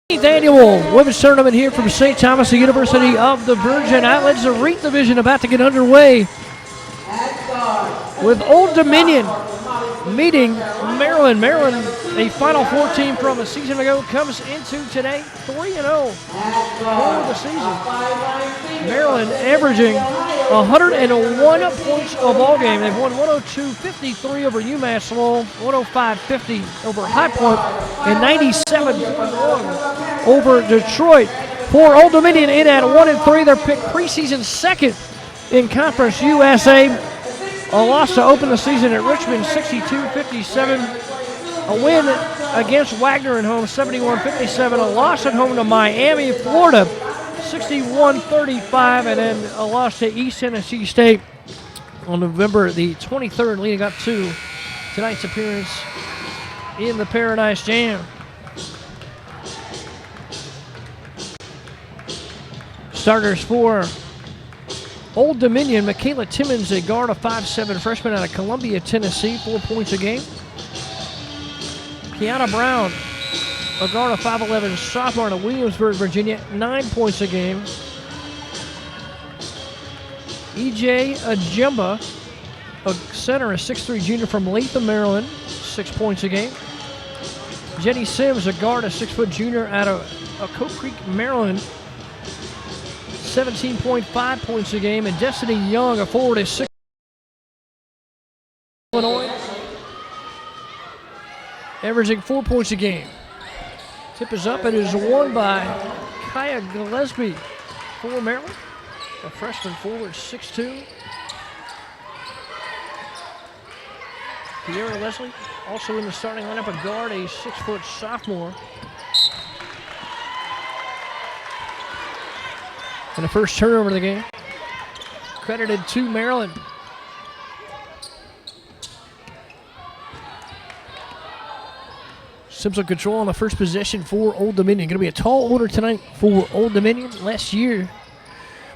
Annual Women's Tournament here from St. Thomas, the University of the Virgin Islands. The Reef Division about to get underway with Old Dominion meeting Maryland. Maryland, a Final Four team from a season ago, comes into today 3-0 for the season. Maryland averaging 101 points a ball game. They've won 102-53 over UMass Lowell, 105-50 over High Point, and 97-51 over Detroit. For Old Dominion in at 1-3, they're picked preseason second in Conference USA. A loss to open the season at Richmond, 62-57. A win against Wagner at home, 71-57. A loss at home to Miami, Florida, 61-35. And then a loss to East Tennessee State on November the 23rd, leading up to tonight's appearance in the Paradise Jam. Starters for Old Dominion: Michaela Timmons, a guard, a 5'7" freshman out of Columbia, Tennessee, 4 points a game. Kiana Brown, a guard, a 5'11" sophomore out of Williamsburg, Virginia, 9 points a game. EJ Ajemba, a center, a 6'3" junior from Latham, Maryland, 6 points a game. Jenny Sims, a guard, a 6' junior out of Coke Creek, Maryland, 17.5 points a game. And Destiny Young, a forward, is 6 Illinois, averaging 4 points a game. Tip is up. It is won by Kaya Gillespie for Maryland, a freshman forward, 6'2". Kiera Leslie, also in the starting lineup, a guard, a 6' sophomore. And the first turnover of the game, credited to Maryland. Simpson control on the first possession for Old Dominion. Going to be a tall order tonight for Old Dominion. Last year,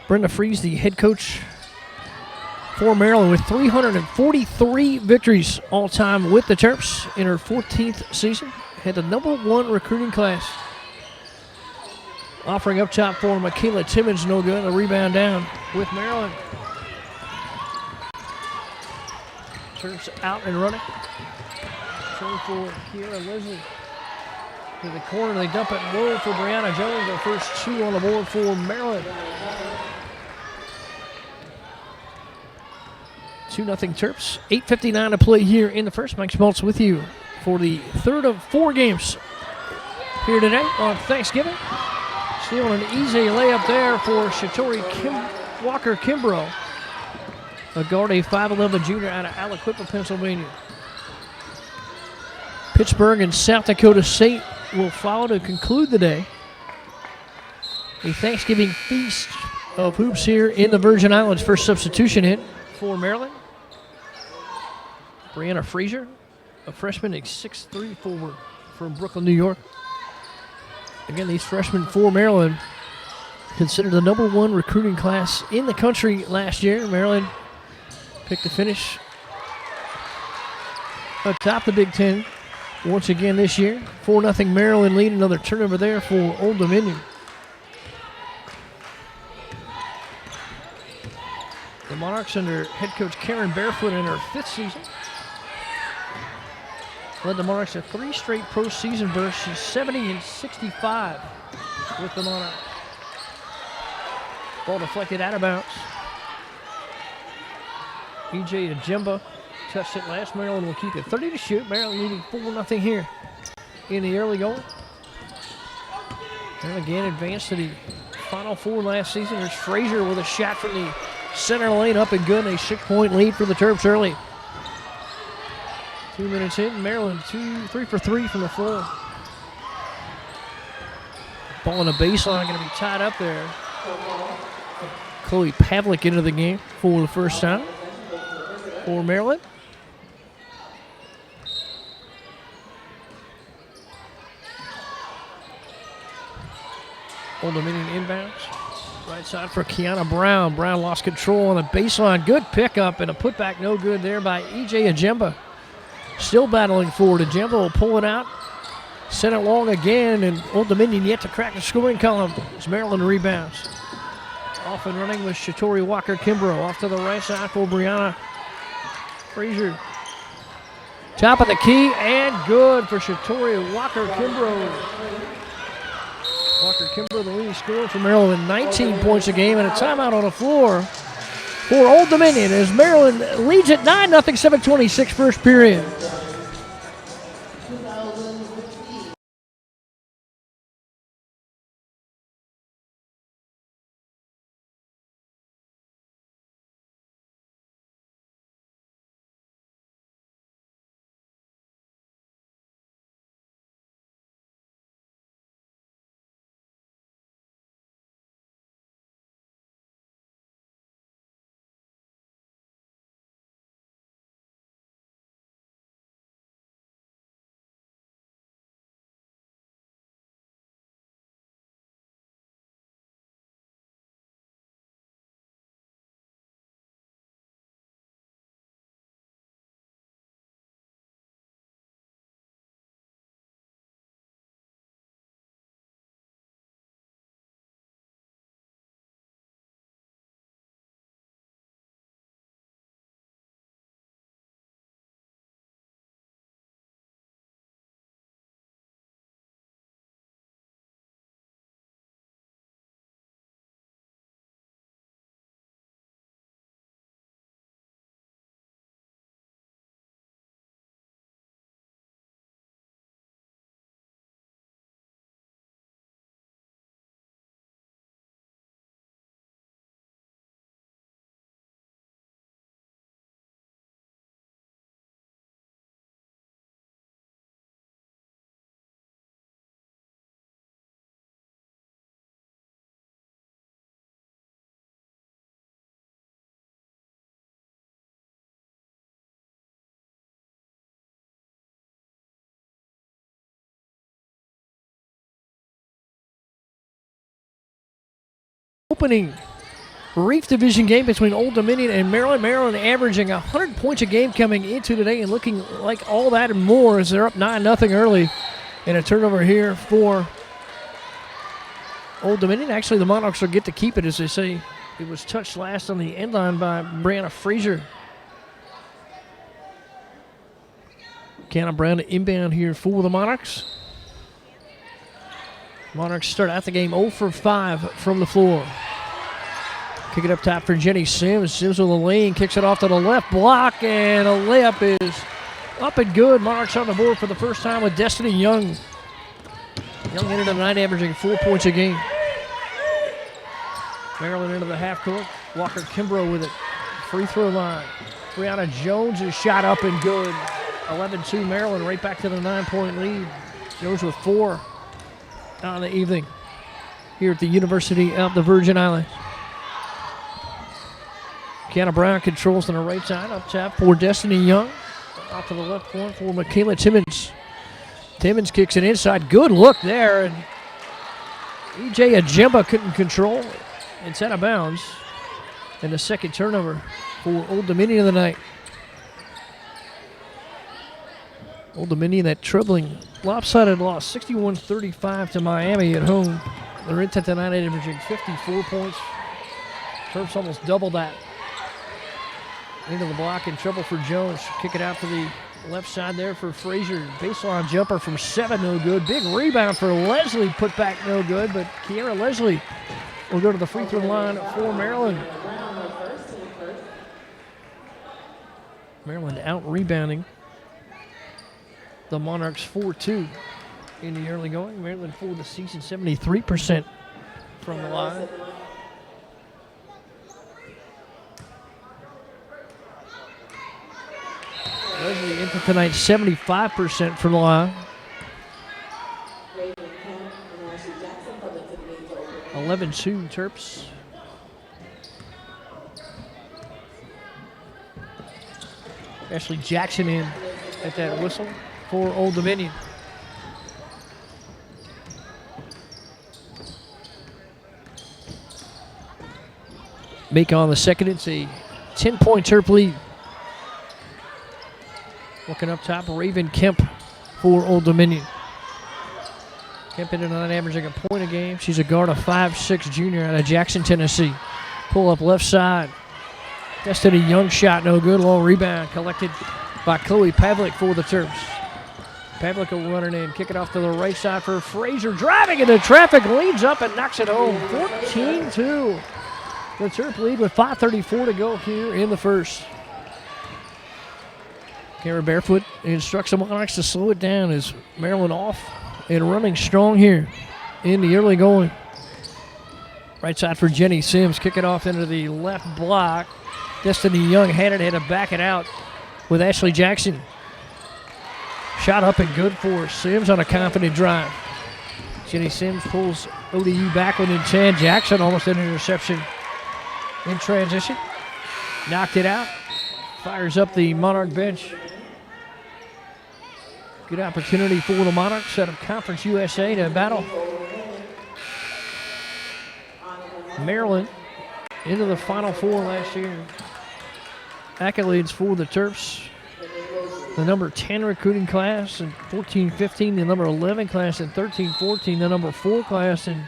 Brenda Fries, the head coach for Maryland, with 343 victories all time with the Terps in her 14th season. Had the #1 recruiting class. Offering up top for Michaela Timmons, no good. A rebound down with Maryland. Terps out and running. Turn for Kiera Leslie. To the corner, they dump it low for Brianna Jones. Their first two on the board for Maryland. 2-0 Terps. 8:59 to play here in the first. Mike Schmaltz with you for the third of 4 games here today on Thanksgiving. Stealing an easy layup there for Shatori Walker Kimbrough, a guard, a 5'11" junior out of Aliquippa, Pennsylvania. Pittsburgh and South Dakota State will follow to conclude the day. A Thanksgiving feast of hoops here in the Virgin Islands. First substitution hit for Maryland. Brianna Frazier, a freshman, a 6'3" forward from Brooklyn, New York. Again, these freshmen for Maryland considered the #1 recruiting class in the country last year. Maryland picked to finish atop the Big Ten once again this year. 4-0 Maryland lead. Another turnover there for Old Dominion. The Monarchs under head coach Karen Barefoot in her 5th season. Led the Monarchs to 3 straight postseason bursts. She's 70-65 with the Monarchs. Ball deflected out of bounds. EJ Ajemba touched it last. Maryland will keep it 30 to shoot. Maryland leading 4-0 here in the early going. And again, advanced to the Final Four last season. There's Frazier with a shot from the center lane, up and good. A 6-point lead for the Terps early. 2 minutes in, Maryland 3 for 3 from the floor. Ball on the baseline, going to be tied up there. Chloe Pavlik into the game for the first time for Maryland. Old Dominion inbounds. Right side for Kiana Brown. Brown lost control on the baseline. Good pickup and a putback, no good there by EJ Ajemba. Still battling forward. Ajemba will pull it out Sent it long again, and Old Dominion yet to crack the scoring column as Maryland rebounds. Off and running with Shatori Walker-Kimbrough. Off to the right side for Brianna Frazier. Top of the key, and good for Shatori Walker-Kimbrough. Walker-Kimbrough, the leading scorer for Maryland, with 19 points a game, and a timeout on the floor for Old Dominion as Maryland leads at 9-0, 7:26 first period. Opening Reef Division game between Old Dominion and Maryland. Maryland averaging 100 points a game coming into today and looking like all that and more as they're up 9-0 early. And a turnover here for Old Dominion. Actually, the Monarchs will get to keep it, as they say. It was touched last on the end line by Brianna Frazier. Cannon Brown to inbound here for the Monarchs. Monarchs start out the game 0 for 5 from the floor. Kick it up top for Jenny Sims. Sims with a lane, kicks it off to the left block, and a layup is up and good. Monarchs on the board for the first time with Destiny Young. Young ended the night averaging 4 points a game. Maryland into the half court. Walker-Kimbrough with it. Free throw line. Brianna Jones is shot up and good. 11-2 Maryland, right back to the 9-point lead. Jones with 4 on the evening here at the University of the Virgin Islands. Kiana Brown controls on the right side, up top for Destiny Young. Out to the left point for Michaela Timmons. Timmons kicks it inside. Good look there, and E.J. Ajemba couldn't control. It's out of bounds. And the second turnover for Old Dominion of the night. Old Dominion, that troubling lopsided loss, 61-35 to Miami at home. They're into tonight averaging 54 points. Terps almost double that. Into the block, in trouble for Jones. Kick it out to the left side there for Frazier. Baseline jumper from 7, no good. Big rebound for Leslie, put back no good, but Kiara Leslie will go to the free throw line for Maryland. Maryland out rebounding the Monarchs 4-2 in the early going. Maryland for the season 73% from the line. Leslie into tonight 75% from the line. 11-2 Terps. Ashley Jackson in at that whistle for Old Dominion. Make on the second. It's a 10-point Terp lead. Looking up top, Raven Kemp for Old Dominion. Kemp into tonight, averaging a point a game. She's a guard, a 5'6" junior out of Jackson, Tennessee. Pull up left side. Destiny Young shot, no good. Long rebound collected by Chloe Pavlik for the Terps. Pavlik will run it in, kick it off to the right side for Fraser. Driving into traffic, leads up and knocks it home. 14-2. The Terp lead with 5:34 to go here in the first. Kara Barefoot instructs the Monarchs to slow it down as Maryland off and running strong here in the early going. Right side for Jenny Sims. Kick it off into the left block. Destiny Young had to back it out with Ashley Jackson. Shot up and good for Sims on a confident drive. Jenny Sims pulls ODU back within 10. Jackson almost an interception in transition. Knocked it out. Fires up the Monarch bench. Good opportunity for the Monarchs out of Conference USA to battle Maryland into the Final Four last year. Accolades for the Terps. The number 10 recruiting class in 14-15, the number 11 class in 13-14, the number 4 class in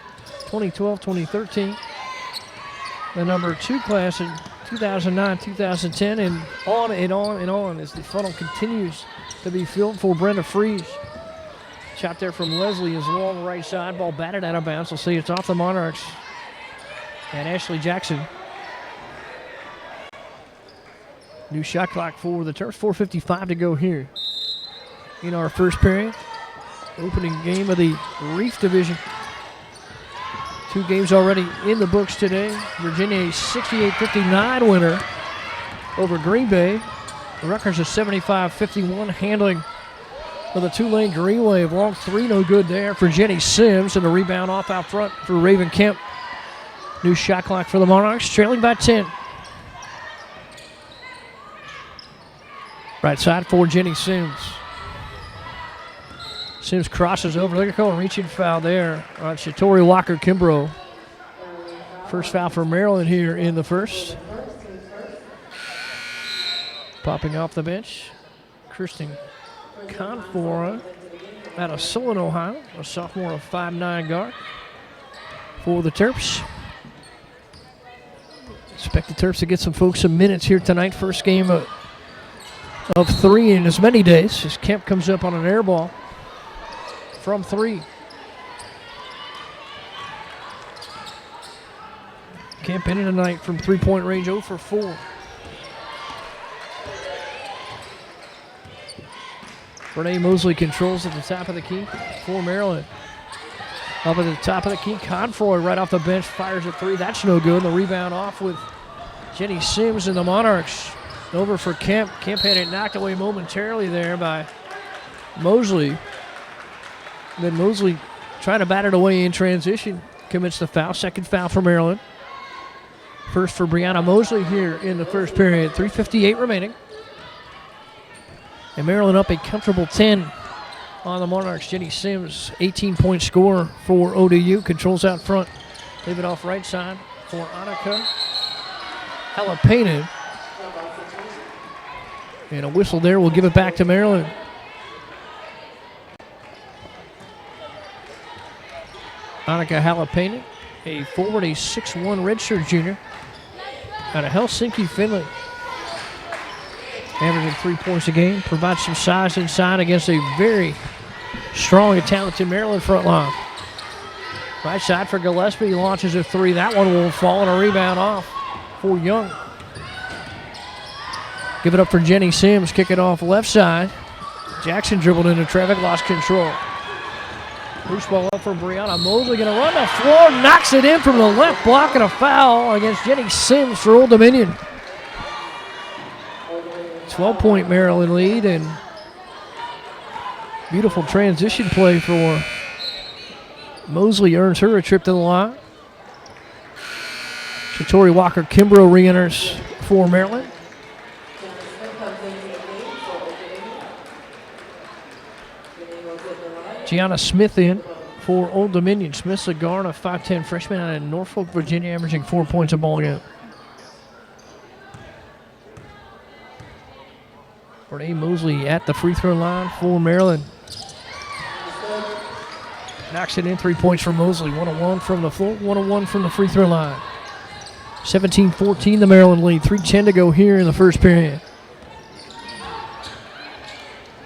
2012-2013, the number 2 class in 2009-2010, and on and on and on as the funnel continues to be filled for Brenda Fries. Shot there from Leslie is long right side, ball batted out of bounds. We'll see it's off the Monarchs and Ashley Jackson. New shot clock for the Terps, 4:55 to go here in our first period. Opening game of the Reef Division. 2 games already in the books today. Virginia a 68-59 winner over Green Bay. Rutgers a 75-51 handling of the Tulane Green Wave. Long three, no good there for Jenny Sims, and a rebound off out front for Raven Kemp. New shot clock for the Monarchs, trailing by 10. Right side for Jenny Sims. Sims crosses over. Look at her reaching foul there on Shatori Walker-Kimbrough. First foul for Maryland here in the first. Popping off the bench, Kristen Confora out of Solon, Ohio, a sophomore of 5'9" guard for the Terps. Expect the Terps to get some folks some minutes here tonight. First game of 3 in as many days as Kemp comes up on an air ball from 3. Kemp in tonight from three-point range, 0 for 4. Renee Mosley controls at the top of the key for Maryland. Up at the top of the key, Confroy right off the bench, fires a 3. That's no good. The rebound off with Jenny Sims and the Monarchs. Over for Kemp. Kemp had it knocked away momentarily there by Mosley. Then Mosley trying to bat it away in transition. Commits the foul. Second foul for Maryland. First for Brianna Mosley here in the first period. 3:58 remaining. And Maryland up a comfortable 10 on the Monarchs. Jenny Sims, 18-point scorer for ODU. Controls out front. Leave it off right side for Annika Jalapeno. And a whistle there will give it back to Maryland. Annika Jalapeno, a forward, a 6'1" redshirt junior out of Helsinki, Finland. Averaging 3 points a game, provides some size inside against a very strong and talented Maryland front line. Right side for Gillespie, launches a 3. That one will fall and a rebound off for Young. Give it up for Jenny Sims, kick it off left side. Jackson dribbled into traffic, lost control. Loose ball up for Brianna Mosley, gonna run the floor, knocks it in from the left block, and a foul against Jenny Sims for Old Dominion. 12-point Maryland lead, and beautiful transition play for Mosley earns her a trip to the line. Shatori Walker-Kimbrough re-enters for Maryland. Gianna Smith in for Old Dominion. Smith's a guard, a 5'10" freshman out of Norfolk, Virginia, averaging 4 points a ball game. Renee Mosley at the free throw line for Maryland. knocks it in. 3 points for Mosley. 1-1 from the floor, 1-1 from the free throw line. 17-14 the Maryland lead. 3:10 to go here in the first period.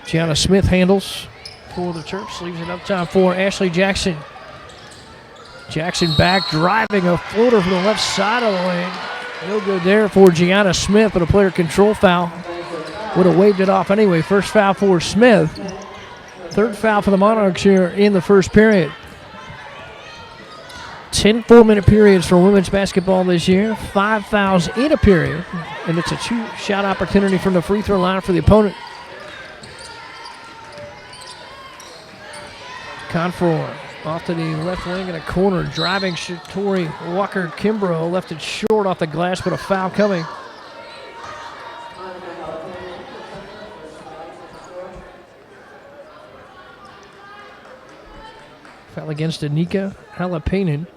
Gianna Smith handles for the Terps. Leaves it up top for Ashley Jackson. Jackson back, driving a floater from the left side of the lane. No good there for Gianna Smith, but a player control foul. Would have waved it off anyway. First foul for Smith. Third foul for the Monarchs here in the first period. 10 4-minute periods for women's basketball this year. 5 fouls in a period. And it's a 2-shot opportunity from the free throw line for the opponent. Confor off to the left wing in a corner. Driving Shatori Walker-Kimbrough. Left it short off the glass, but a foul coming. Foul against Anika Halapainen.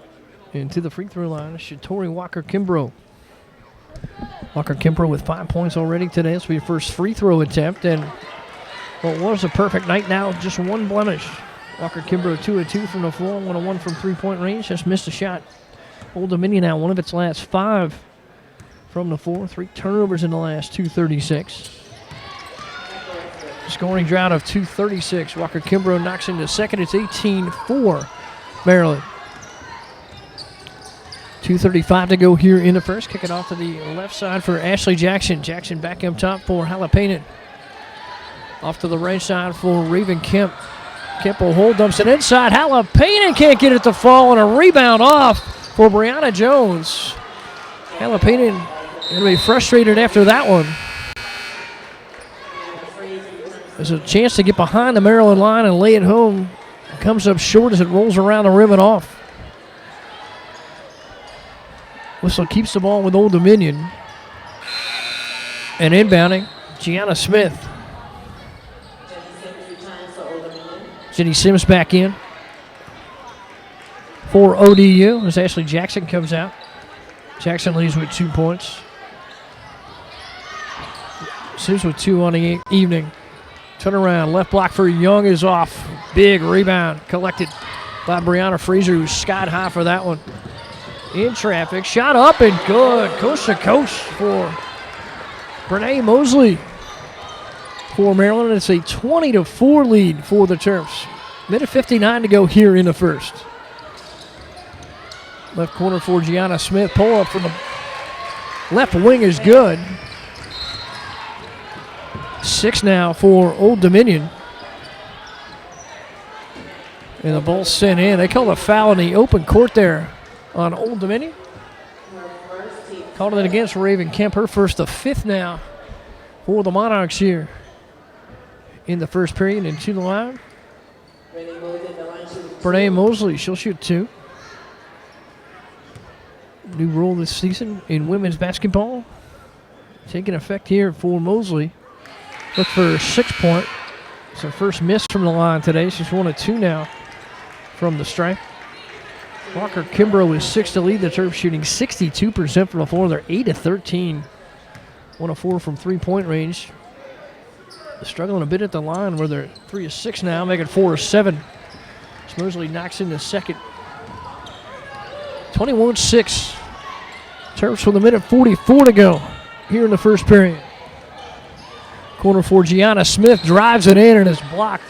Into the free throw line, Shatori Walker-Kimbrough. Walker-Kimbrough with 5 points already today. This will be her first free throw attempt, and what was a perfect night now, just one blemish. Walker-Kimbrough 2 of 2 from the floor, 1 of 1 from three-point range. Just missed a shot. Old Dominion now, one of its last 5 from the floor. 3 turnovers in the last 2:36. Scoring drought of 2:36. Walker-Kimbrough knocks into second. It's 18-4 Maryland. 2:35 to go here in the first. Kick it off to the left side for Ashley Jackson. Jackson back up top for Halapainen. Off to the right side for Raven Kemp. Kemp will hold, dumps it inside. Halapainen can't get it to fall, and a rebound off for Brianna Jones. Halapainen going to be frustrated after that one. There's a chance to get behind the Maryland line and lay it home. It comes up short as it rolls around the rim and off. Whistle keeps the ball with Old Dominion. And inbounding, Gianna Smith. Jenny Sims back in for ODU as Ashley Jackson comes out. Jackson leads with 2 points. Sims with 2 on the evening. Turn around, left block for Young is off. Big rebound collected by Brianna Fraser, who's skied high for that one. In traffic, shot up and good. Coast to coast for Brene Mosley for Maryland. It's a 20-4 lead for the Terps. Minute 59 to go here in the first. Left corner for Gianna Smith. Pull up from the left wing is good. 6 now for Old Dominion. And the ball sent in. They called a foul in the open court there on Old Dominion. Called it against Raven Kemp. Her first, the 5th now for the Monarchs here in the first period. And to the line, Brene Mosley. She'll shoot 2. New rule this season in women's basketball taking effect here for Mosley. Look for her 6-point. It's her first miss from the line today. She's 1 of 2 now from the stripe. Walker-Kimbrough is 6 to lead the Terps, shooting 62% from the floor. They're 8 of 13. 1 of 4 from three-point range. Struggling a bit at the line where they're 3 of 6 now, making 4 of 7. Mosley knocks in the second. 21-6. Terps with a minute 44 to go here in the first period. Corner for Gianna Smith, drives it in and is blocked.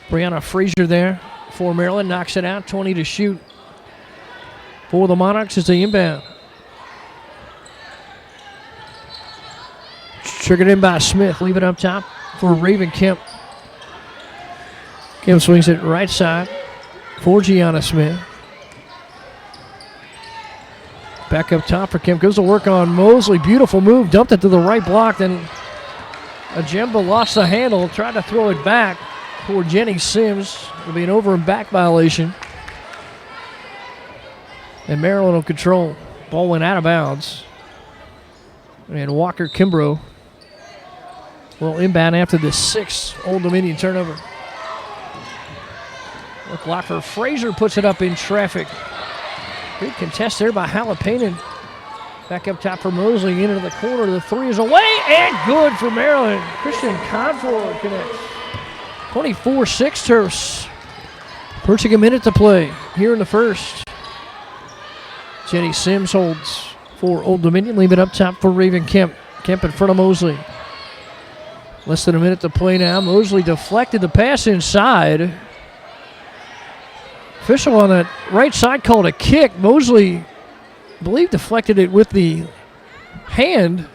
Brianna Fraser there for Maryland, knocks it out, 20 to shoot for the Monarchs as they inbound. Triggered in by Smith, leave it up top for Raven Kemp. Kemp swings it right side for Gianna Smith. Back up top for Kemp, goes to work on Mosley, beautiful move, dumped it to the right block, then Ajemba lost the handle, tried to throw it back for Jenny Sims. It'll be an over and back violation. And Maryland will control. Ball went out of bounds. And Walker-Kimbrough will inbound after the 6th Old Dominion turnover. Look, Locker Fraser puts it up in traffic. Good contest there by Halapainen. Back up top for Mosley, into the corner. The 3 is away and good for Maryland. Christian Confor connects. 24-6 Terps. Approaching a minute to play here in the first. Jenny Sims holds for Old Dominion. Leave it up top for Raven Kemp. Kemp in front of Mosley. Less than a minute to play now. Mosley deflected the pass inside. Official on that right side called a kick. Mosley, I believe, deflected it with the hand.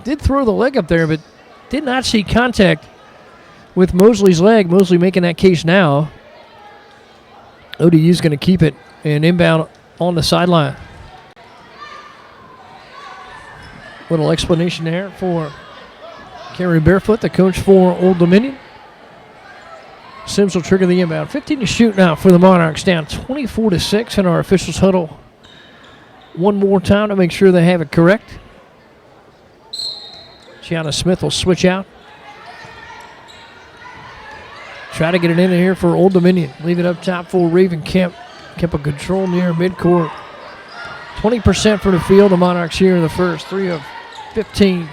Did throw the leg up there, but did not see contact with Mosley's leg. Mosley making that case now. ODU's going to keep it and inbound on the sideline. Little explanation there for Carrie Barefoot, the coach for Old Dominion. Sims will trigger the inbound. 15 to shoot now for the Monarchs, down 24-6 in our officials huddle. One more time to make sure they have it correct. Gianna Smith will switch out. Try to get it in here for Old Dominion. Leave it up top for Raven Kemp. Kemp a control near midcourt. 20% for the field. The Monarchs here in the first. 3 of 15.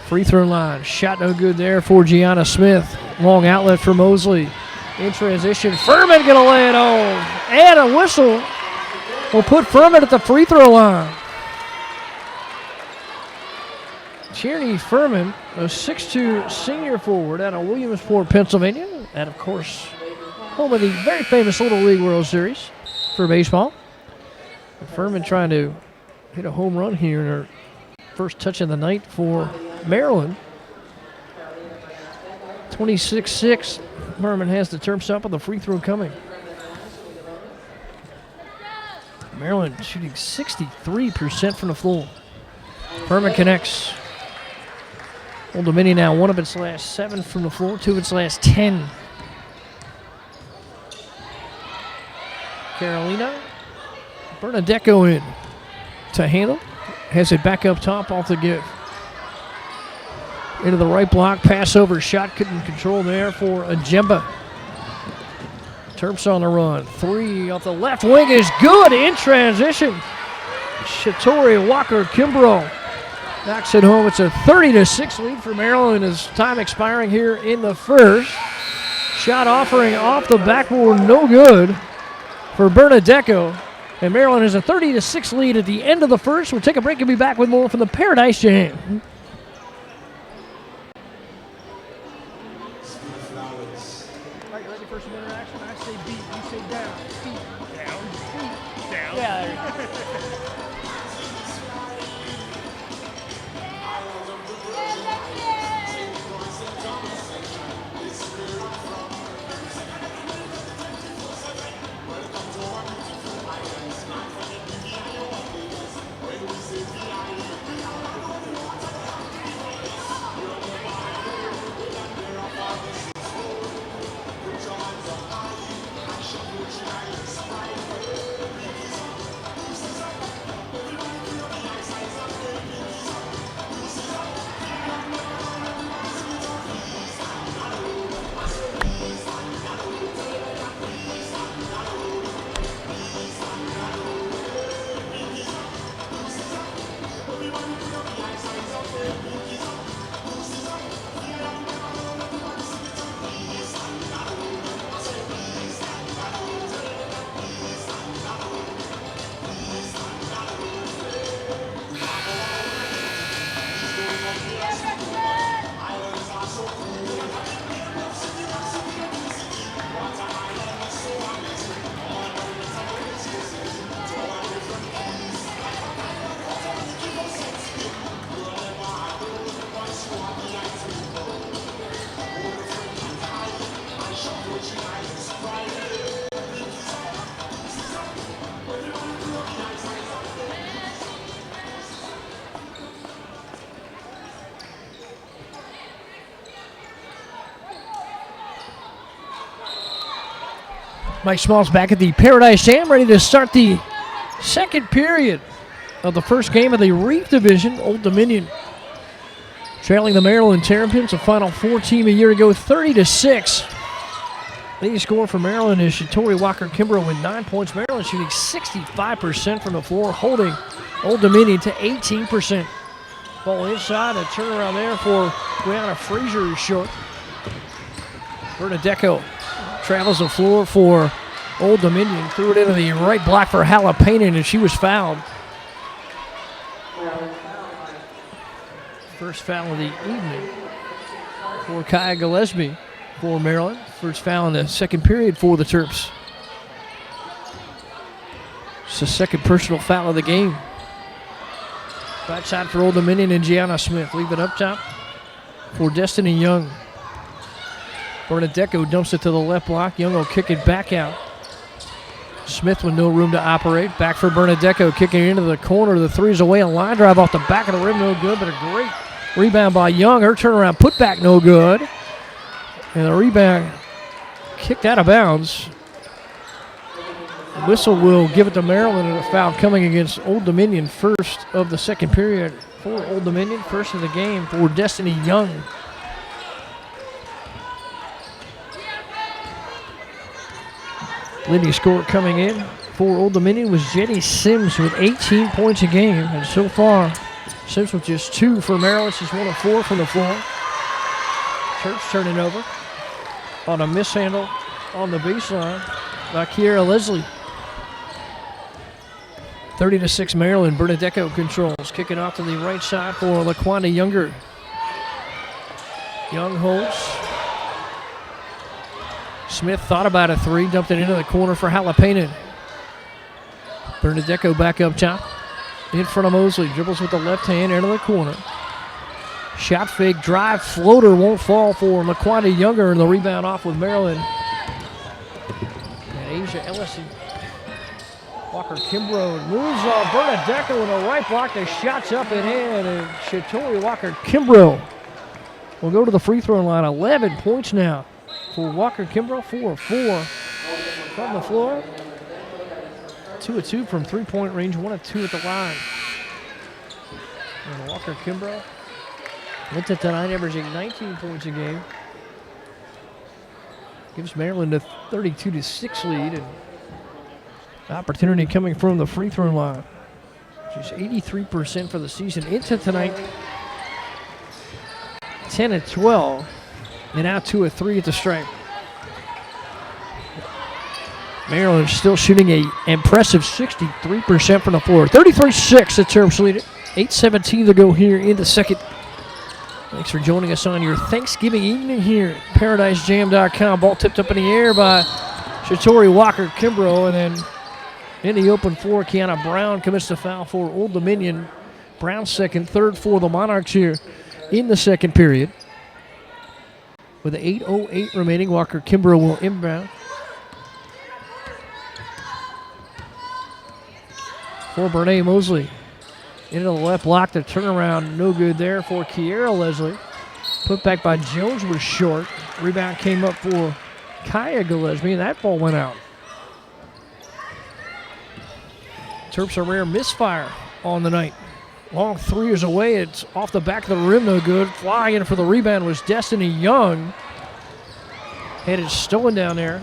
Free throw line. Shot no good there for Gianna Smith. Long outlet for Mosley. In transition. Furman going to lay it on. And a whistle will put Furman at the free throw line. Tierney Furman, a 6'2 senior forward out of Williamsport, Pennsylvania. And, of course, home of the very famous Little League World Series for baseball. And Furman trying to hit a home run here in her first touch of the night for Maryland. 26-6. Furman has the terms up with the free throw coming. Maryland shooting 63% from the floor. Furman connects. Old Dominion now 1 of its last 7 from the floor, 2 of its last 10. Carolina Bernadecco in to handle. Has it back up top off the give. Into the right block, pass over, shot couldn't control there for Ajemba. Terps on the run. 3 off the left wing is good in transition. Shatori Walker-Kimbrough knocks it home. It's a 30-6 lead for Maryland as time expiring here in the first. Shot offering off the backboard, no good for Bernadecco. And Maryland has a 30-6 lead at the end of the first. We'll take a break and be back with more from the Paradise Jam. All right, ready for some interaction? I say beat, you say down. Beat, down, beat, down. Yeah, there you go. Mike Smalls back at the Paradise Jam, ready to start the second period of the first game of the Reef Division. Old Dominion trailing the Maryland Terrapins, a Final Four team a year ago, 30-6. Leading scorer for Maryland is Shatori Walker-Kimbrough with 9 points. Maryland shooting 65% from the floor, holding Old Dominion to 18%. Ball inside, a turnaround there for Brianna Frazier is short. Bernadecco travels the floor for Old Dominion. Threw it into the right block for Halapainen, and she was fouled. First foul of the evening for Kaya Gillespie for Maryland. First foul in the second period for the Terps. It's the second personal foul of the game. Backside for Old Dominion and Gianna Smith. Leave it up top for Destiny Young. Bernadecco dumps it to the left block. Young will kick it back out. Smith with no room to operate. Back for Bernadecco, kicking it into the corner. The three's away. A line drive off the back of the rim, no good, but a great rebound by Young. Her turnaround put back, no good. And the rebound kicked out of bounds. Whistle will give it to Maryland, and a foul coming against Old Dominion. First of the second period for Old Dominion. First of the game for Destiny Young. Leading scorer coming in for Old Dominion was Jenny Sims with 18 points a game. And so far, Sims with just 2 for Maryland. She's 1 of 4 from the floor. Terps turning over on a mishandle on the baseline by Kiera Leslie. 30-6 Maryland. Bernadecco controls. Kicking off to the right side for LaQuanda Younger. Young holds. Smith thought about a three, dumped it into the corner for Halapainen. Bernadecco back up top. In front of Mosley. Dribbles with the left hand into the corner. Shot fake, drive, floater won't fall for LaQuanda Younger, and the rebound off with Maryland. And Asia Ellison. Walker Kimbrough moves on Bernadecco in the right block. The shot's up and in, and Shatori Walker Kimbrough will go to the free throw line. 11 points now for Walker Kimbrough. 4 of 4 from the floor. 2 of 2 from three-point range. 1 of 2 at the line. And Walker Kimbrough went to tonight, averaging 19 points a game. Gives Maryland a 32-6 lead, and opportunity coming from the free throw line. She's 83% for the season. Into tonight, 10 of 12, and now 2 of 3 at the stripe. Maryland still shooting a impressive 63% from the floor. 33-6, the Terps lead it. 8:17 to go here in the second. Thanks for joining us on your Thanksgiving evening here at ParadiseJam.com. Ball tipped up in the air by Shatori Walker Kimbrough, and then in the open floor, Kiana Brown commits the foul for Old Dominion. Brown second, third for the Monarchs here in the second period. With 8:08 remaining, Walker Kimbrough will inbound. For Brene Mosley. Into the left block, the turnaround no good there for Kiera Leslie. Put back by Jones was short. Rebound came up for Kaya Gillespie, and that ball went out. Terps a rare misfire on the night. Long three is away. It's off the back of the rim, no good. Flying in for the rebound was Destiny Young. Had it stolen down there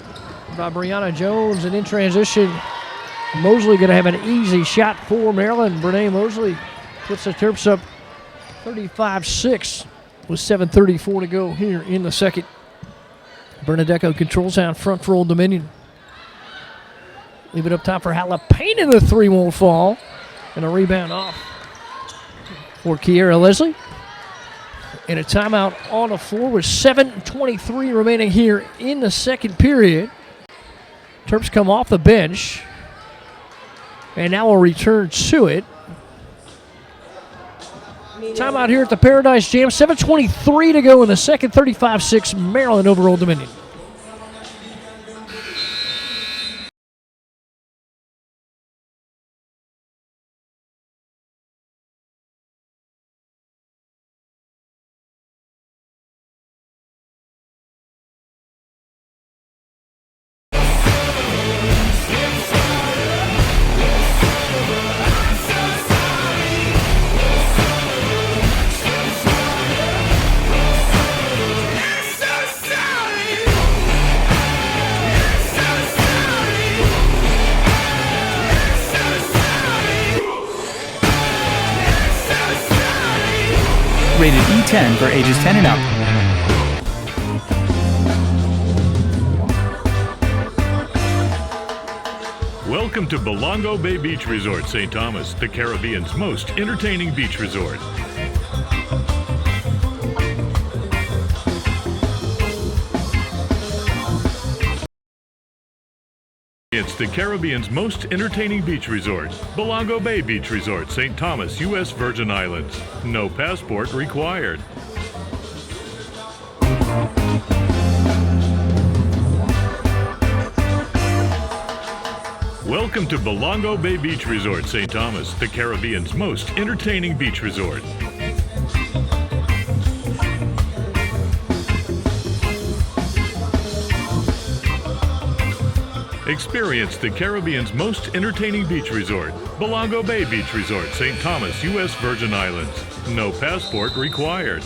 by Brianna Jones, and in transition, Mosley going to have an easy shot for Maryland. Brene Mosley puts the Terps up 35-6 with 7:34 to go here in the second. Bernadecco controls out front for Old Dominion. Leave it up top for Halapainen. The three won't fall. And a rebound off for Kiera Leslie. And a timeout on the floor with 7:23 remaining here in the second period. Terps come off the bench. And now we'll return to it. Timeout here at the Paradise Jam. 7:23 to go in the second. 35-6 Maryland over Old Dominion. Rated E10 for ages 10 and up. Welcome to Belongo Bay Beach Resort, St. Thomas, the Caribbean's most entertaining beach resort. It's the Caribbean's most entertaining beach resort, Belongo Bay Beach Resort, St. Thomas, U.S. Virgin Islands. No passport required. Welcome to Belongo Bay Beach Resort, St. Thomas, the Caribbean's most entertaining beach resort. Experience the Caribbean's most entertaining beach resort, Belongo Bay Beach Resort, St. Thomas, U.S. Virgin Islands. No passport required.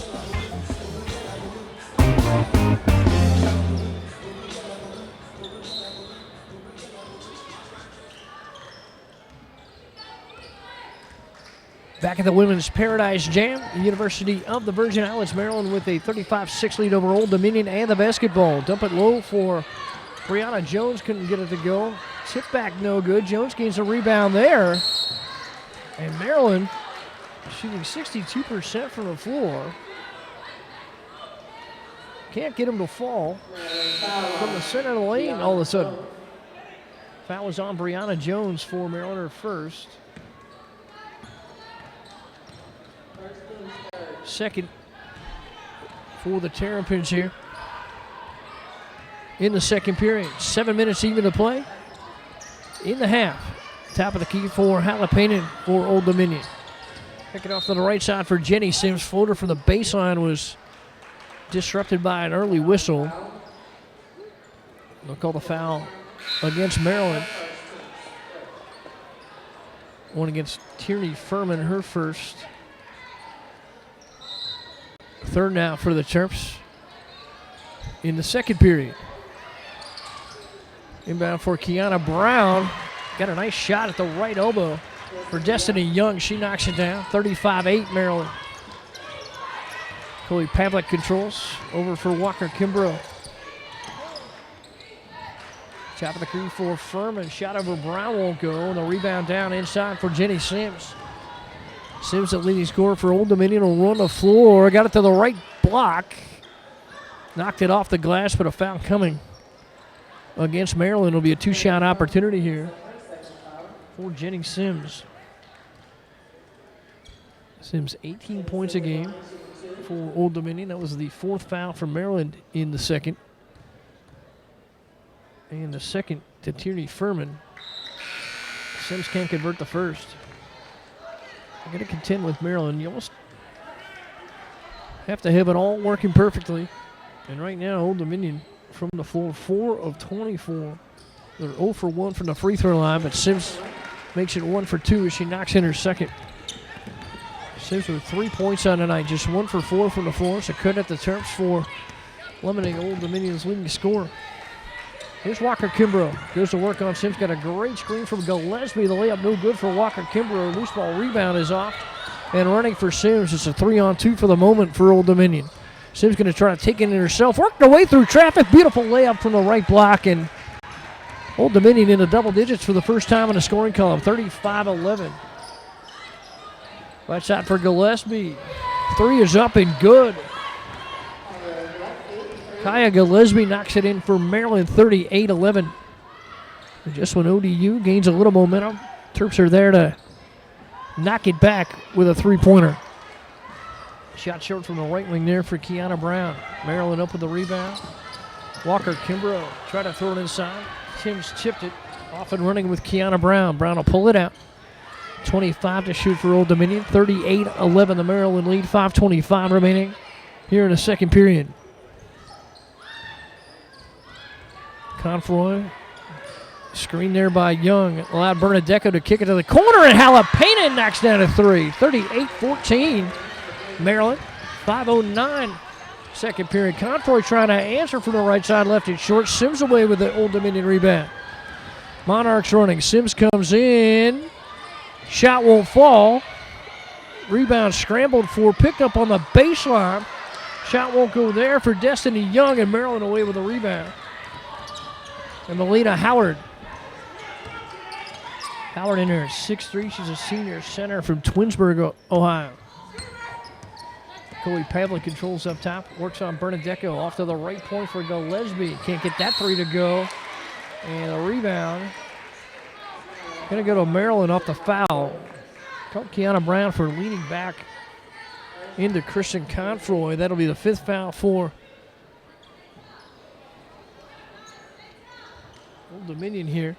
Back at the Women's Paradise Jam, the University of the Virgin Islands, Maryland with a 35-6 lead over Old Dominion and the basketball. Dump it low for Brianna Jones, couldn't get it to go. Tip back, no good. Jones gains a rebound there. And Maryland shooting 62% from the floor. Can't get him to fall from the center of the lane all of a sudden. Foul was on Brianna Jones for Maryland, her first. Second for the Terrapins here in the second period. 7 minutes even to play in the half. Top of the key for Jalapeno for Old Dominion. Pick it off to the right side for Jenny Sims. Floater from the baseline was disrupted by an early whistle. They'll call the foul against Maryland. One against Tierney Furman, her first. Third now for the Terps in the second period. Inbound for Kiana Brown. Got a nice shot at the right elbow for Destiny Young. She knocks it down. 35-8 Maryland. Chloe Pavlik controls. Over for Walker Kimbrough. Top of the key for Furman. Shot over Brown won't go. And the rebound down inside for Jenny Sims. Sims, the leading scorer for Old Dominion, will run the floor. Got it to the right block. Knocked it off the glass, but a foul coming against Maryland. It'll be a two-shot opportunity here for Jenny Sims. Sims 18 points a game for Old Dominion. That was the fourth foul for Maryland in the second. And the second to Tierney Furman. Sims can't convert the first. I'm going to contend with Maryland. You almost have to have it all working perfectly. And right now, Old Dominion from the floor, 4 of 24. They're 0 for 1 from the free throw line, but Sims makes it 1 for 2 as she knocks in her second. Sims with 3 points on the night, just 1 for 4 from the floor. So credit at the Terps for limiting Old Dominion's leading scorer. Here's Walker Kimbrough. Goes to work on Sims. Got a great screen from Gillespie. The layup no good for Walker Kimbrough. Loose ball rebound is off. And running for Sims. It's a 3-on-2 for the moment for Old Dominion. Sims going to try to take it in herself. Worked her way through traffic. Beautiful layup from the right block. And Old Dominion in the double digits for the first time in the scoring column. 35-11. Right side for Gillespie. 3 is up and good. Kaya Gillespie knocks it in for Maryland, 38-11. Just when ODU gains a little momentum, Terps are there to knock it back with a three-pointer. Shot short from the right wing there for Kiana Brown. Maryland up with the rebound. Walker Kimbrough tried to throw it inside. Sims chipped it. Off and running with Kiana Brown. Brown will pull it out. 25 to shoot for Old Dominion. 38-11 the Maryland lead. 5:25 remaining here in the second period. Conroy, screen there by Young, allowed Bernadecco to kick it to the corner, and Jalapeno knocks down a 3. 38-14, Maryland. 5:09, second period. Conroy trying to answer from the right side, left it short. Sims away with the Old Dominion rebound. Monarchs running. Sims comes in. Shot won't fall. Rebound scrambled for, picked up on the baseline. Shot won't go there for Destiny Young, and Maryland away with the rebound. And Melina Howard Howard in there at 6'3". She's a senior center from Twinsburg, Ohio. Chloe Pavlik controls up top. Works on Bernadecco. Off to the right point for Gillespie. Can't get that three to go. And a rebound. Going to go to Maryland off the foul. Caught Kiana Brown for leaning back into Kristen Confroy. That'll be the 5th foul for Old Dominion here.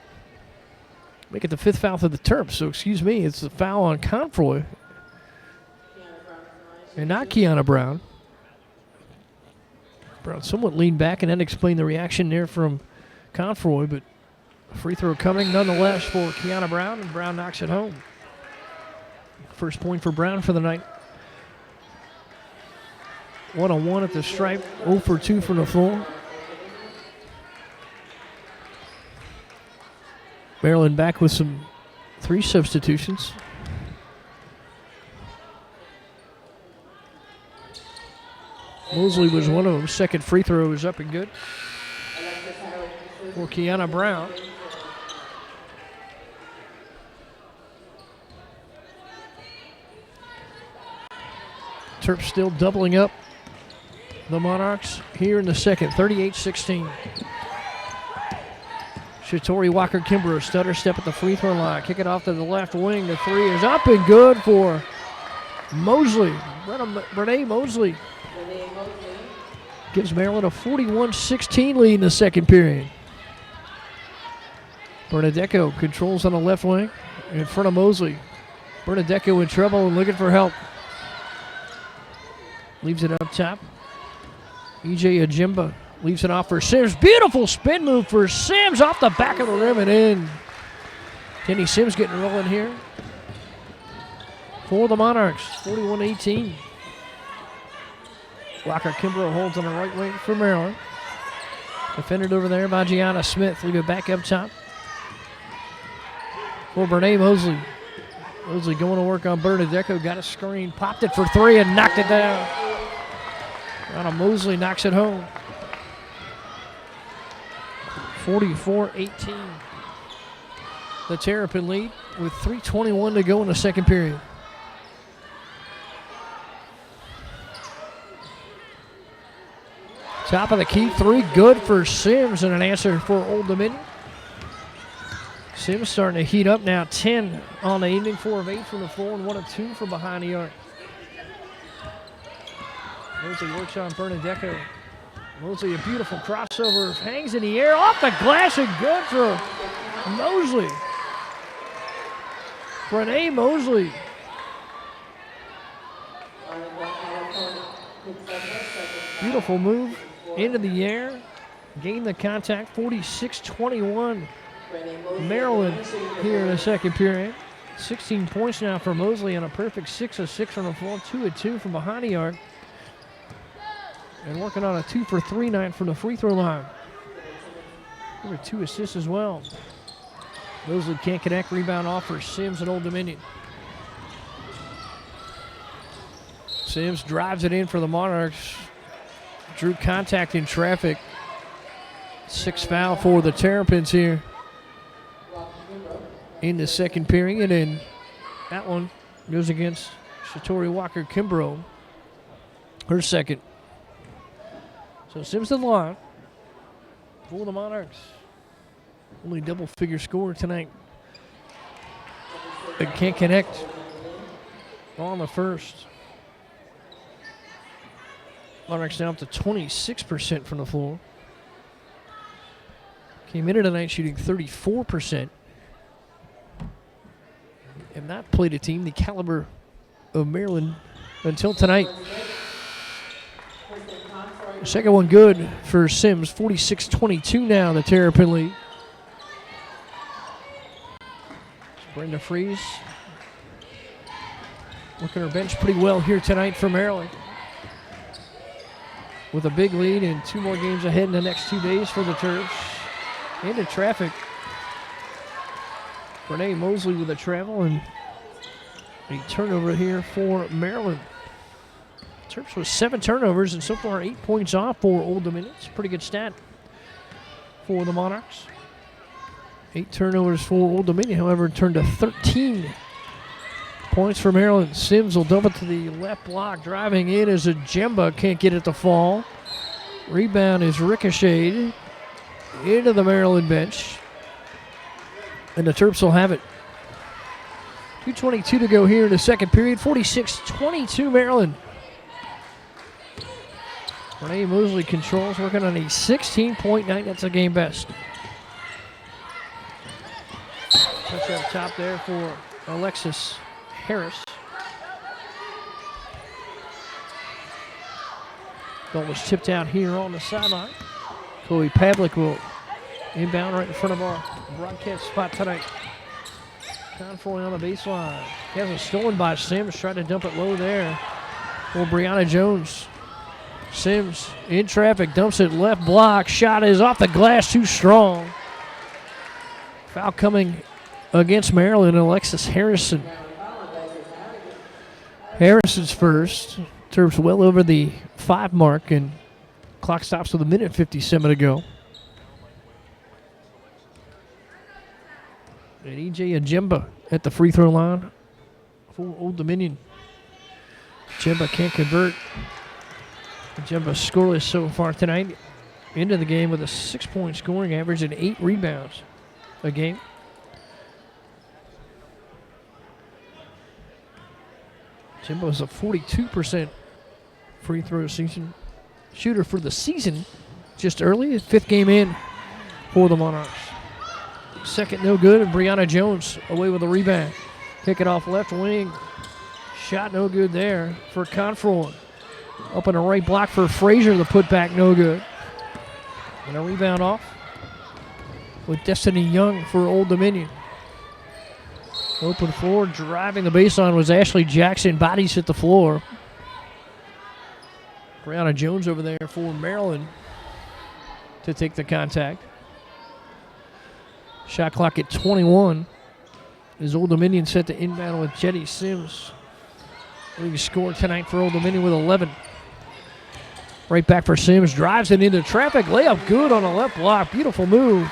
Make it the 5th foul for the Terps. So, excuse me, it's the foul on Confroy. And not Kiana Brown. Brown somewhat leaned back, and that explained the reaction there from Confroy, but a free throw coming nonetheless for Kiana Brown, and Brown knocks it home. First point for Brown for the night. 1-on-1 at the stripe, 0 for 2 from the floor. Maryland back with some 3 substitutions. Mosley was one of them. Second free throw is up and good for Kiana Brown. Terps still doubling up the Monarchs here in the second, 38-16. Shatori Walker-Kimbrough, stutter step at the free throw line. Kick it off to the left wing. The three is up and good for Mosley. Renee Mosley gives Maryland a 41-16 lead in the second period. Bernadecco controls on the left wing in front of Mosley. Bernadecco in trouble and looking for help. Leaves it up top. E.J. Ajimba leaves it off for Sims. Beautiful spin move for Sims off the back of the rim and in. Kenny Sims getting rolling here for the Monarchs, 41-18. Walker-Kimbrough holds on the right wing for Maryland. Defended over there by Gianna Smith. Leave it back up top for Brene Mosley. Mosley going to work on Bernadecco. Got a screen. Popped it for 3 and knocked it down. Now Mosley knocks it home. 44-18. The Terrapin lead with 3:21 to go in the second period. Top of the key, 3 good for Sims and an answer for Old Dominion. Sims starting to heat up now, 10 on the evening, 4 of 8 from the floor and 1 of 2 from behind the arc. Mosley works on Bernadecco. Mosley, a beautiful crossover, hangs in the air, off the glass and good for Mosley. Renee Mosley. Beautiful move into the air. Gain the contact, 46-21. Maryland here in the second period. 16 points now for Mosley and a perfect 6 of 6 on the floor, 2 of 2 from behind the arc. And working on a 2 for 3 night from the free throw line. There were 2 assists as well. Mosley can't connect, rebound off for Sims and Old Dominion. Sims drives it in for the Monarchs. Drew contact in traffic. 6th foul for the Terrapins here in the second period, and that one goes against Shatori Walker-Kimbrough, her second. So Sims to the line for the Monarchs. Only double-figure score tonight. But can't connect on the first. Monarchs now up to 26% from the floor. Came into tonight shooting 34%. Have not played a team the caliber of Maryland until tonight. Second one good for Sims, 46-22 now, the Terrapin lead. Brenda Freeze working her bench pretty well here tonight for Maryland. With a big lead and 2 more games ahead in the next 2 days for the Terps. Into traffic. Renee Mosley with a travel and a turnover here for Maryland. Terps with 7 turnovers and so far 8 points off for Old Dominion. It's a pretty good stat for the Monarchs. 8 turnovers for Old Dominion, however, turned to 13 points for Maryland. Sims will dump it to the left block. Driving in as Ajemba can't get it to fall. Rebound is ricocheted into the Maryland bench. And the Terps will have it. 2:22 to go here in the second period. 46-22 Maryland. Renee Mosley controls, working on a 16-point night. That's a game best. Touch up top there for Alexis Harris. Ball was tipped out here on the sideline. Chloe Pavlik will inbound right in front of our broadcast spot tonight. Confoy on the baseline. Has it stolen by Sims. Tried to dump it low there for Brianna Jones. Sims in traffic, dumps it left block. Shot is off the glass, too strong. Foul coming against Maryland, Alexis Harrison. Harrison's first. Terps well over the 5 mark, and clock stops with 1:57 to go. And E.J. Ajemba at the free throw line for Old Dominion. Ajemba can't convert. Ajemba scoreless so far tonight. Into the game with a 6-point scoring average and 8 rebounds a game. Ajemba was a 42% free throw season shooter for the season. Just early, his 5th game in for the Monarchs. Second no good, and Brianna Jones away with a rebound. Kick it off left wing. Shot no good there for Confroy. Up on the right block for Frazier, the putback no good. And a rebound off with Destiny Young for Old Dominion. Open floor, driving the baseline was Ashley Jackson. Bodies hit the floor. Brianna Jones over there for Maryland to take the contact. Shot clock at 21. Is Old Dominion set to inbound with Jetty Sims. Leading scorer tonight for Old Dominion with 11. Right back for Sims. Drives it into traffic. Layup good on the left block. Beautiful move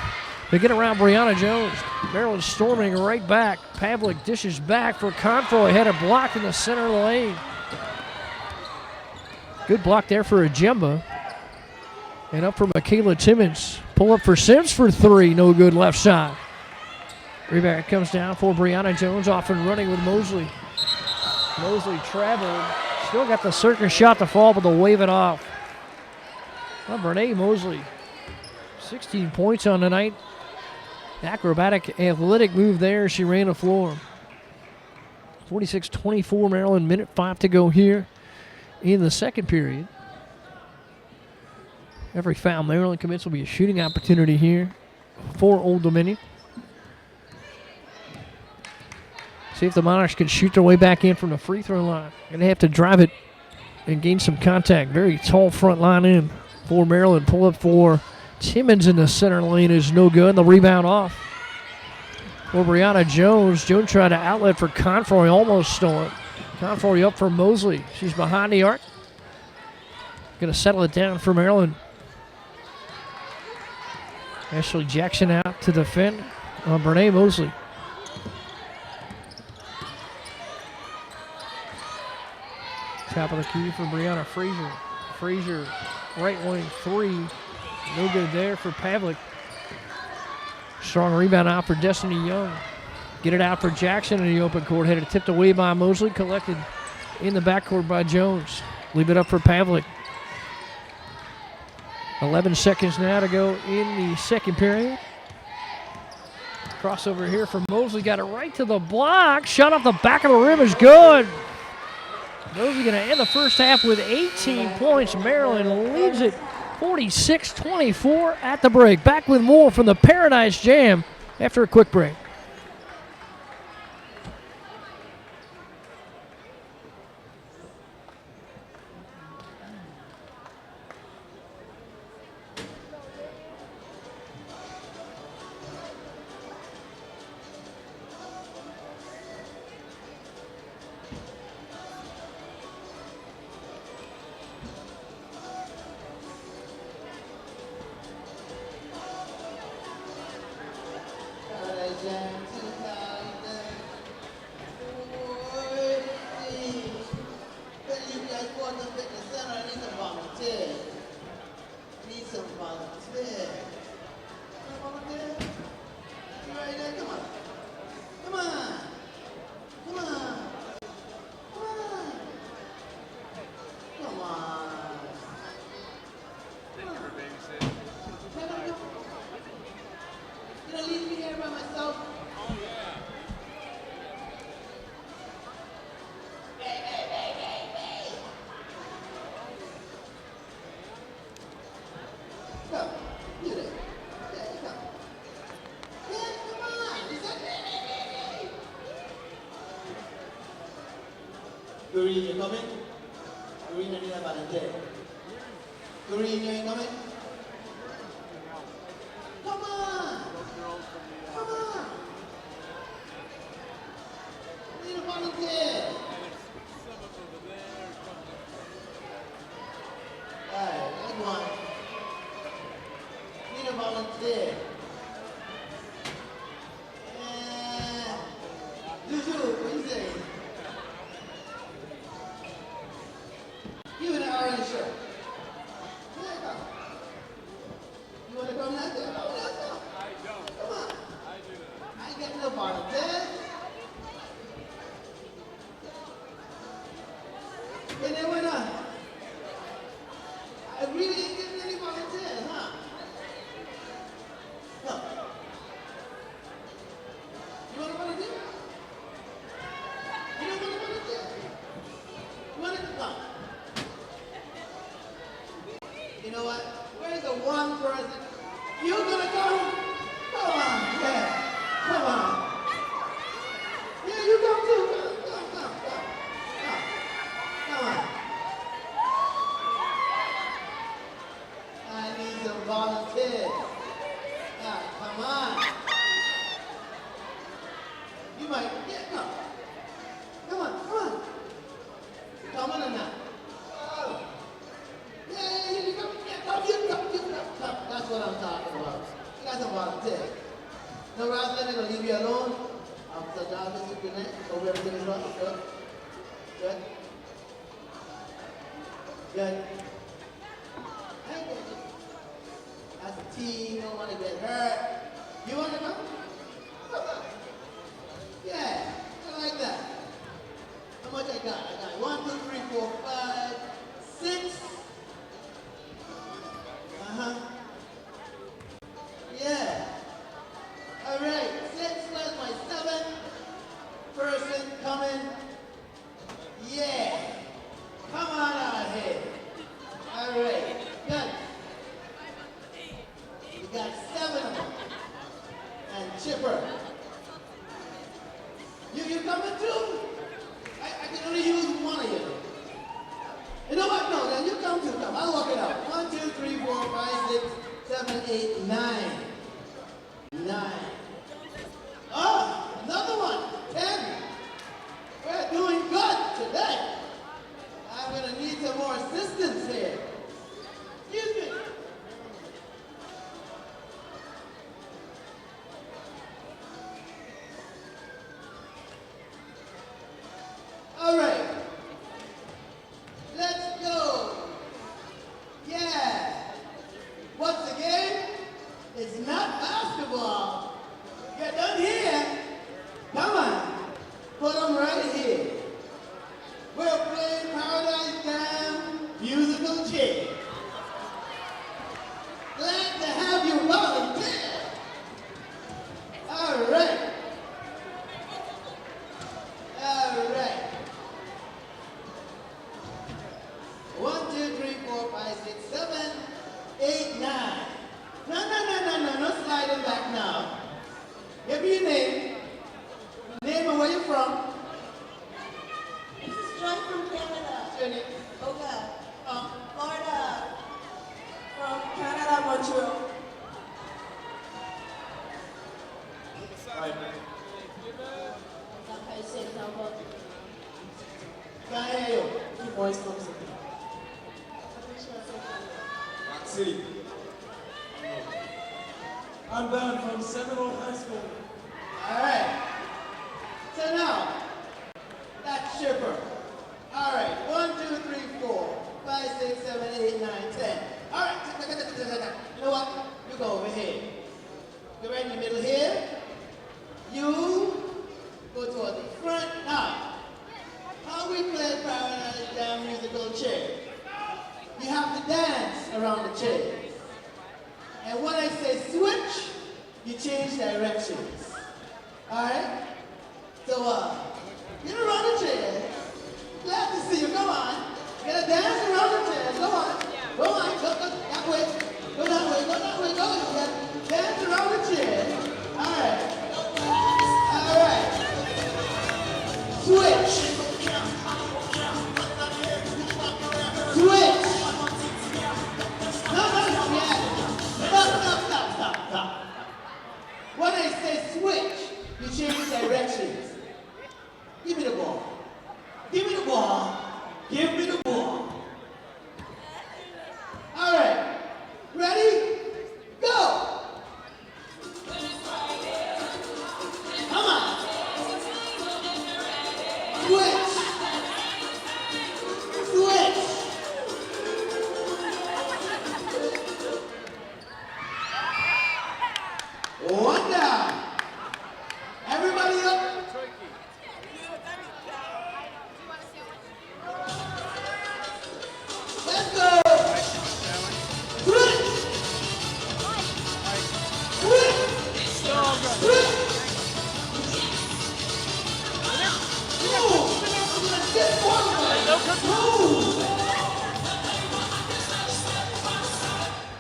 to get around Brianna Jones. Maryland storming right back. Pavlik dishes back for Confroy. Had it blocked in the center of the lane. Good block there for Ajemba. And up for Michaela Timmons. Pull up for Sims for 3. No good left side. Rebound comes down for Brianna Jones. Off and running with Mosley. Mosley traveled. Still got the circus shot to fall, but they'll wave it off. Well, Brene Mosley, 16 points on the night. Acrobatic, athletic move there. She ran the floor. 46-24 Maryland. 1:05 to go here in the second period. Every foul Maryland commits will be a shooting opportunity here for Old Dominion. See if the Monarchs can shoot their way back in from the free throw line. Going to have to drive it and gain some contact. Very tall front line in for Maryland. Pull up for Timmons in the center lane is no good. The rebound off for Brianna Jones. Jones tried to outlet for Confroy. Almost stole it. Confroy up for Mosley. She's behind the arc. Going to settle it down for Maryland. Ashley Jackson out to defend on Brene Mosley. Top of the key for Brianna Frazier. Frazier, right wing 3. No good there for Pavlik. Strong rebound out for Destiny Young. Get it out for Jackson in the open court. Had it tipped away by Mosley. Collected in the backcourt by Jones. Leave it up for Pavlik. 11 seconds now to go in the second period. Crossover here for Mosley. Got it right to the block. Shot off the back of the rim is good. Mosley going to end the first half with 18 points. Maryland leads it 46-24 at the break. Back with more from the Paradise Jam after a quick break. Green, you coming? Green, I need a volunteer. Green, you ain't coming? Come on! Come on! I need a volunteer. Alright, line one. Need a volunteer. Juju, what do you say? You in the orange shirt. Yeah, come. You want to come out there? Oh, let's go. I don't. Come on. I do not. I ain't getting no volunteers. And then when I really ain't getting any volunteers, huh? No. You want to volunteer? You don't want to volunteer? You want to come? You know what? Where's the one person? You gonna go? Come on, yeah. Come on. Yeah, you come too. Come. Come on. I need some volunteers. Come on. You might, yeah, come. Come on. Come on or not? Oh. Yeah, you come. Yeah, come. That's what I'm talking about. You got some volunteers. No, Rosalind, I'm going to leave you alone. Officer Jarvis, good night. Hope everything is well. Good. That's a team. Don't want to get hurt. You want to come? Come on. Yeah, I like that. How much I got? I got 1, 2, 3, 4, 5, 6. Yeah. All right. 6 plus my 7th person coming. Yeah. Come on out here. All right. Good. You got 7 of them. And Chipper. You coming too? I can only use one of you. You know what? No, then you come too. Come. I'll walk it out. 1, 2, 3, 4, 5, 6, 7, 8, 9. 9. Oh, another one. 10. We're doing good today. I'm going to need some more assistance here. Excuse me. All right. Let's go. Yeah. What's the game? It's not basketball. You're done here. Come on. Put them right here. We're playing Paradise Jam musical chair. Glad to have you volunteer. All right. All right. 1, 2, 3, 4, 5, 6, 7, 8, 9. No, sliding back now. Give me your name. Name and where you're from. This is Joy from Canada. Your name. Oga. Florida. From Canada, Montreal. Can't hear you. Your voice comes in. Maxi. I'm Ben from Seminole High School. All right. So now, that's Shipper. All right. 1, 2, 3, 4, 5, 6, 7, 8, 9, 10. All right. You know what? You go over here. You're right in the middle here. You go toward the front. Now, how we play Paradise Jam musical chair? You have to dance around the chair. And when I say switch, you change directions. Alright? So, get around the chair. Glad to see you. Go on. You gotta dance around the chair. Go on. Go on. Go that way. Go that way. Go that way. Go. Yeah. Dance around the chair. Alright. Alright. Switch.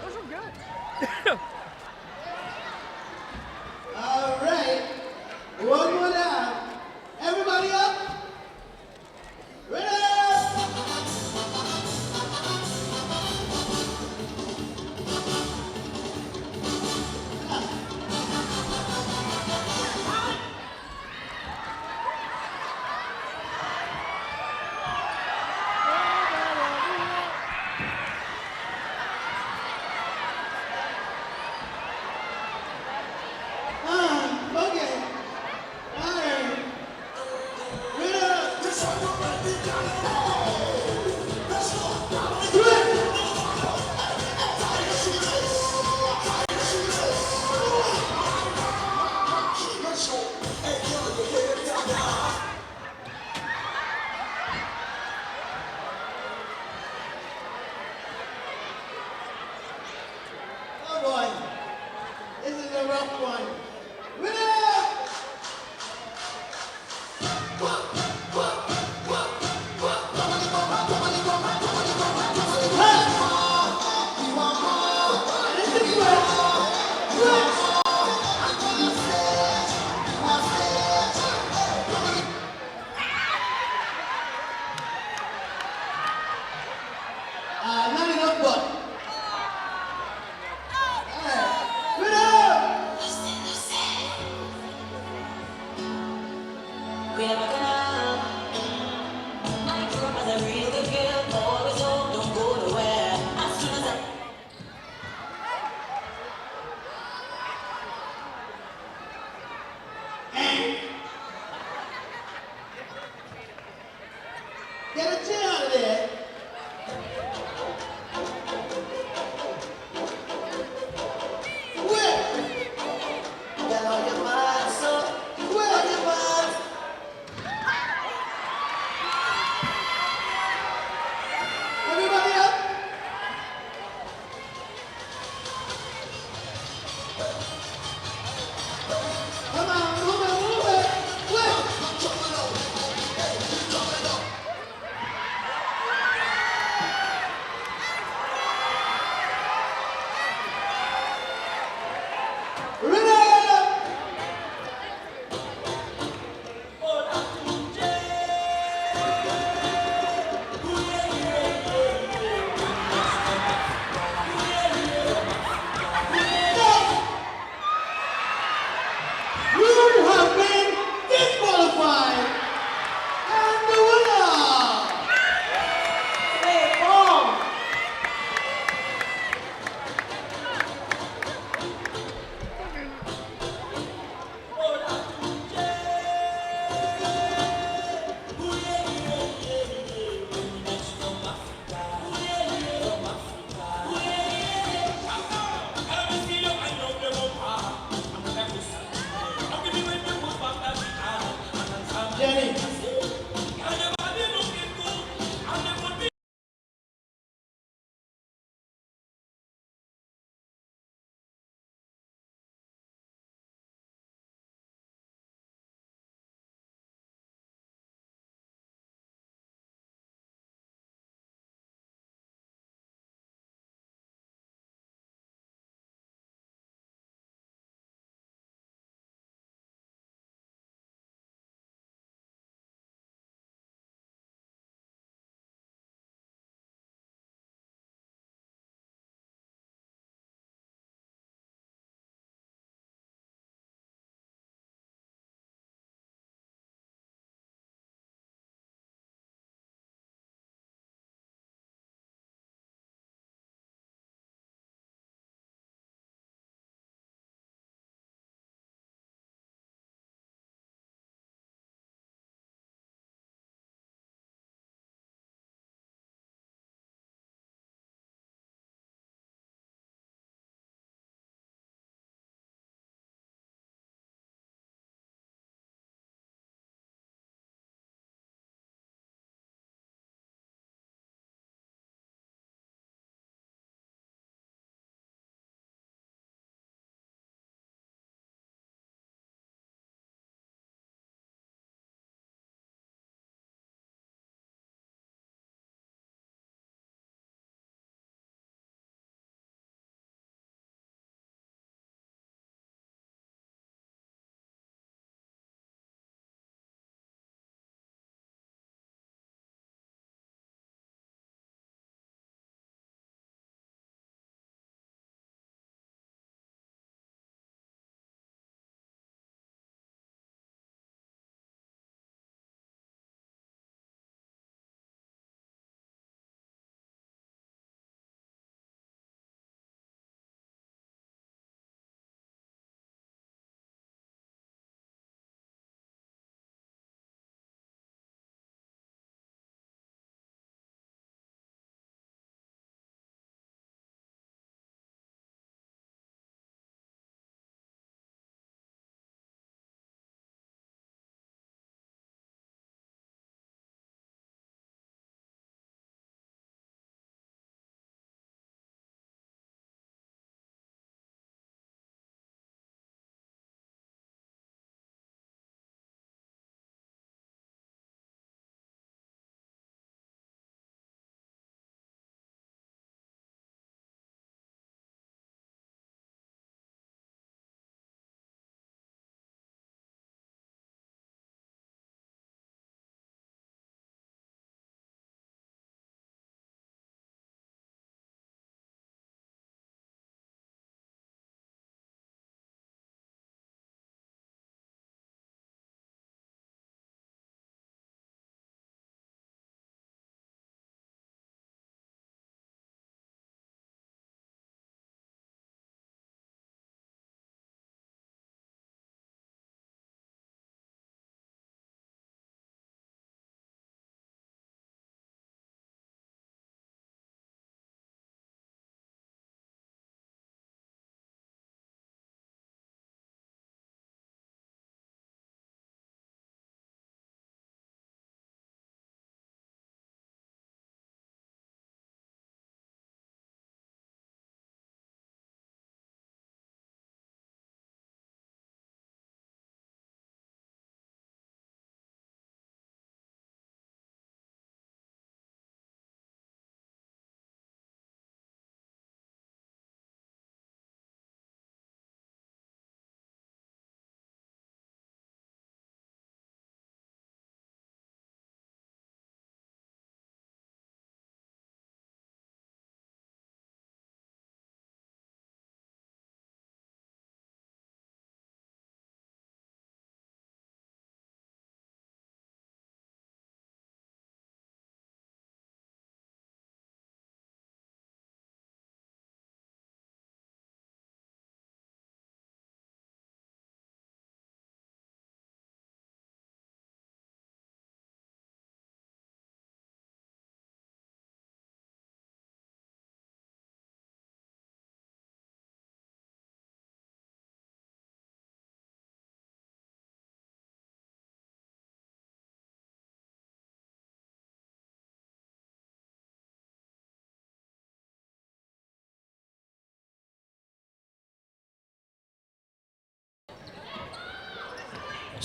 Those are good. All right. One more down. Everybody up. Ready? Okay. All right. Ready? Oh boy. This is a rough one. Ready? Not enough but. Alright. Ready? We never gonna. I grew up as a real good girl, always home, don't go nowhere. As soon as I Get a chair out of there. Quick! got all your mind, so Quick! all your mind. Everybody up! Come on, move it! Quick!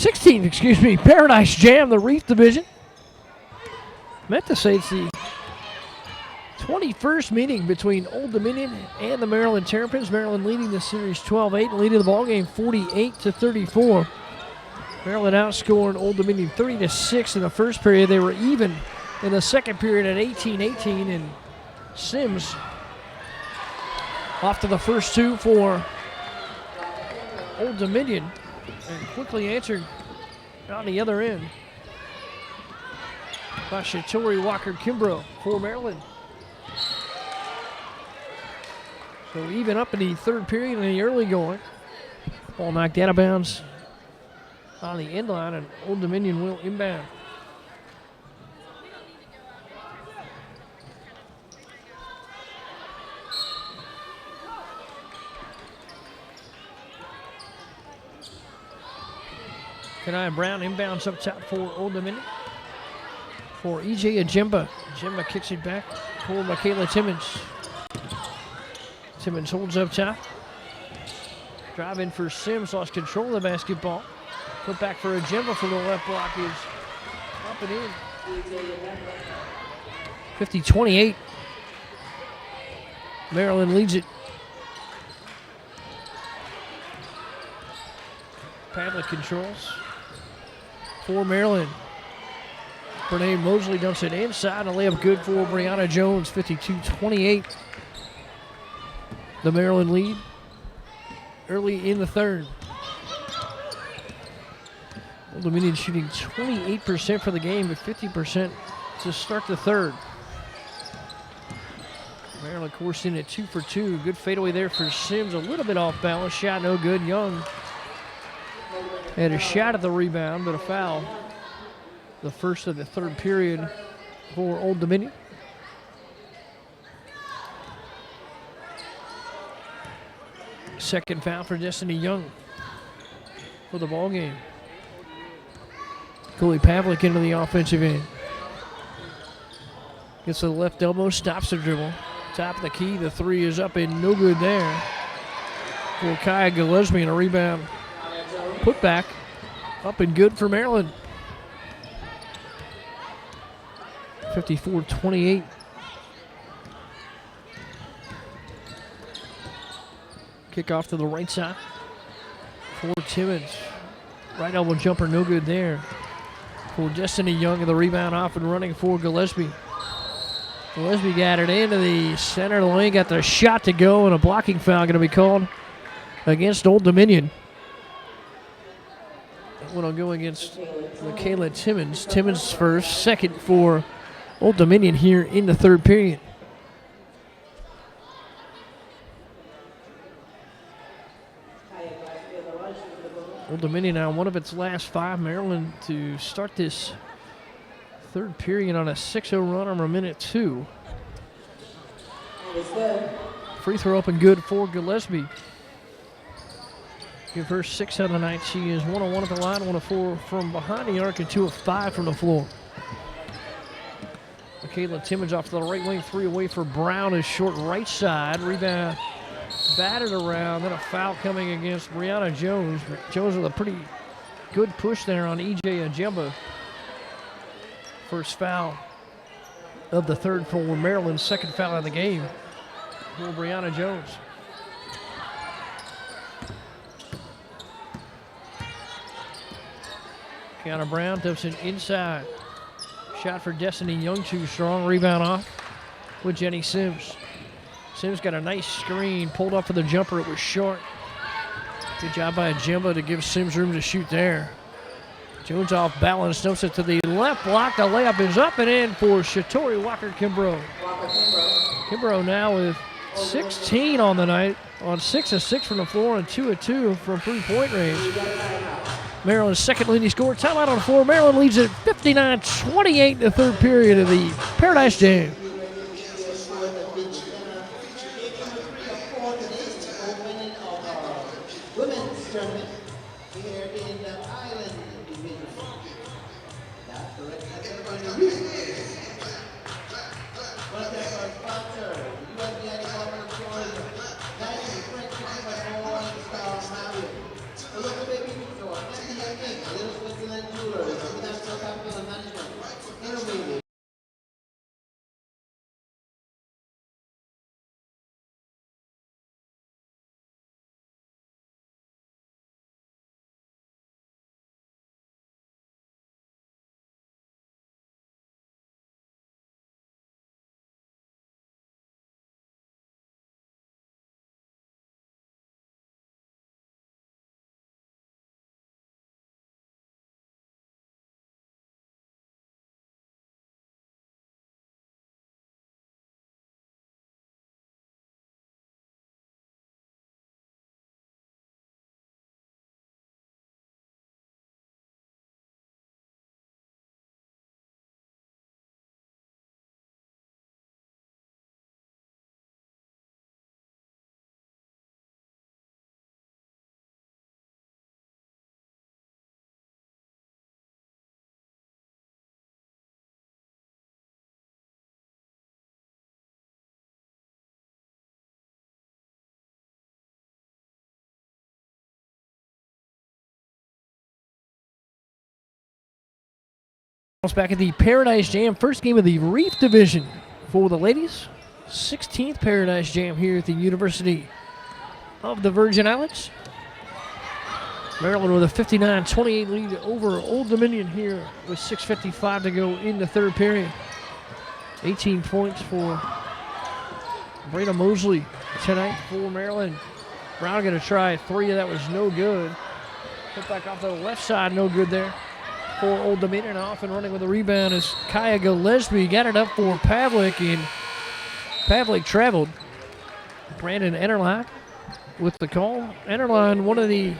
16th, excuse me, Paradise Jam, the Reef division. Meant to say it's the 21st meeting between Old Dominion and the Maryland Terrapins. Maryland leading the series 12-8 and leading the ballgame 48-34. Maryland outscored Old Dominion 30-6 in the first period. They were even in the second period at 18-18, and Sims off to the first two for Old Dominion and quickly answered on the other end by Shatori Walker-Kimbrough for Maryland. So even up in the third period in the early going. Ball knocked out of bounds on the end line, and Old Dominion will inbound. Kanai Brown inbounds up top for Old Dominion. For E.J. Ajimba. Ajimba kicks it back for Michaela Timmons. Timmons holds up top. Drive in for Sims, lost control of the basketball. Put back for Ajimba for the left block is up and in. 50-28. Maryland leads it. Pavlik controls for Maryland. Brene Mosley dumps it inside. A layup good for Brianna Jones. 52-28. The Maryland lead early in the third. Old Dominion shooting 28% for the game, but 50% to start the third. Maryland, of course, in at 2 for 2. Good fadeaway there for Sims. A little bit off balance. Shot no good. Young had a shot at the rebound, but a foul. The first of the third period for Old Dominion. Second foul for Destiny Young for the ball game. Coley Pavlik into the offensive end. Gets to the left elbow, stops the dribble. Top of the key, the three is up and no good there for Kaya Gillespie, and a rebound put back up and good for Maryland. 54-28. Kickoff to the right side for Timmons. Right elbow jumper, no good there for Destiny Young, and the rebound off and running for Gillespie. Gillespie got it into the center of the lane, got the shot to go, and a blocking foul going to be called against Old Dominion. That one will go against Michaela Timmons. Timmons first, second for Old Dominion here in the third period. Old Dominion now one of its last five. Maryland to start this third period on a 6-0 run on minute 2. Free throw up and good for Gillespie. Give her 6 on the night. She is 1 of 1 at the line, 1 of 4 from behind the arc, and 2 of 5 from the floor. Michaela Timmons off to the right wing, 3 away for Brown is short right side. Rebound batted around, then a foul coming against Brianna Jones. Jones with a pretty good push there on E.J. Ajimba. First foul of the third for Maryland, second foul of the game for Brianna Jones. Kiana Brown dumps it inside. Shot for Destiny Young, too strong. Rebound off with Jenny Sims. Sims got a nice screen, pulled up for the jumper. It was short. Good job by Ajimba to give Sims room to shoot there. Jones off balance, dumps it to the left block. The layup is up and in for Shatori Walker-Kimbrough. Kimbrough now with 16 on the night, on 6 of 6 from the floor and 2 of 2 from three-point range. Maryland's second leading scorer. Timeout on the floor. Maryland leads it 59-28 in the third period of the Paradise Jam. Women's tournament here in the Island Division. That's correct. That's the Reef. One of our sponsors, USDA Department of Tourism, Nike, French, Super Bowl, Star Marriott. The local baby store, Nancy Young King, a little Back at the Paradise Jam, first game of the Reef Division for the ladies. 16th Paradise Jam here at the University of the Virgin Islands. Maryland with a 59-28 lead over Old Dominion here with 6:55 to go in the third period. 18 points for Breda Mosley tonight for Maryland. Brown going to try a three. That was no good. Put back off the left side, no good there for Old Dominion. Off and running with a rebound is Kaya Gillespie. Got it up for Pavlik, and Pavlik traveled. Brandon Enterline with the call. Enterline, one of the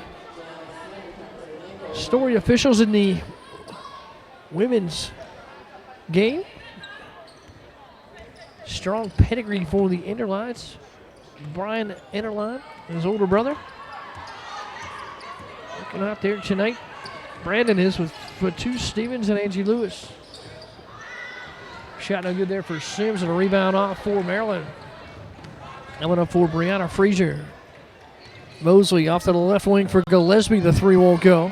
story officials in the women's game. Strong pedigree for the Enterlines. Brian Enterline, his older brother. Looking out there tonight. Brandon is with two Stevens and Angie Lewis. Shot no good there for Sims, and a rebound off for Maryland. That went up for Brianna Frazier. Mosley off to the left wing for Gillespie. The three won't go.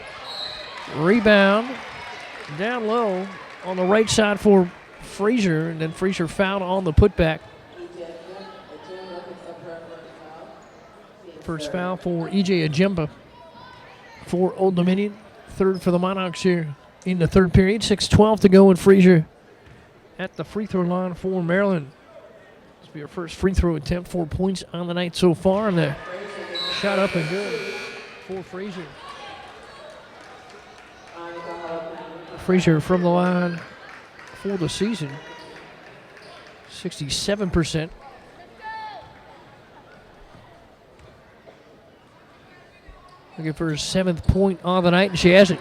Rebound down low on the right side for Frazier, and then Frazier fouled on the putback. First foul for E.J. Ajimba for Old Dominion. Third for the Monarchs here in the third period. 6:12 to go, and Frazier at the free throw line for Maryland. This will be her first free throw attempt. 4 points on the night so far, and the shot up and good for Frazier. Frazier from the line for the season, 67%. Looking for her 7th point on the night, and she has it.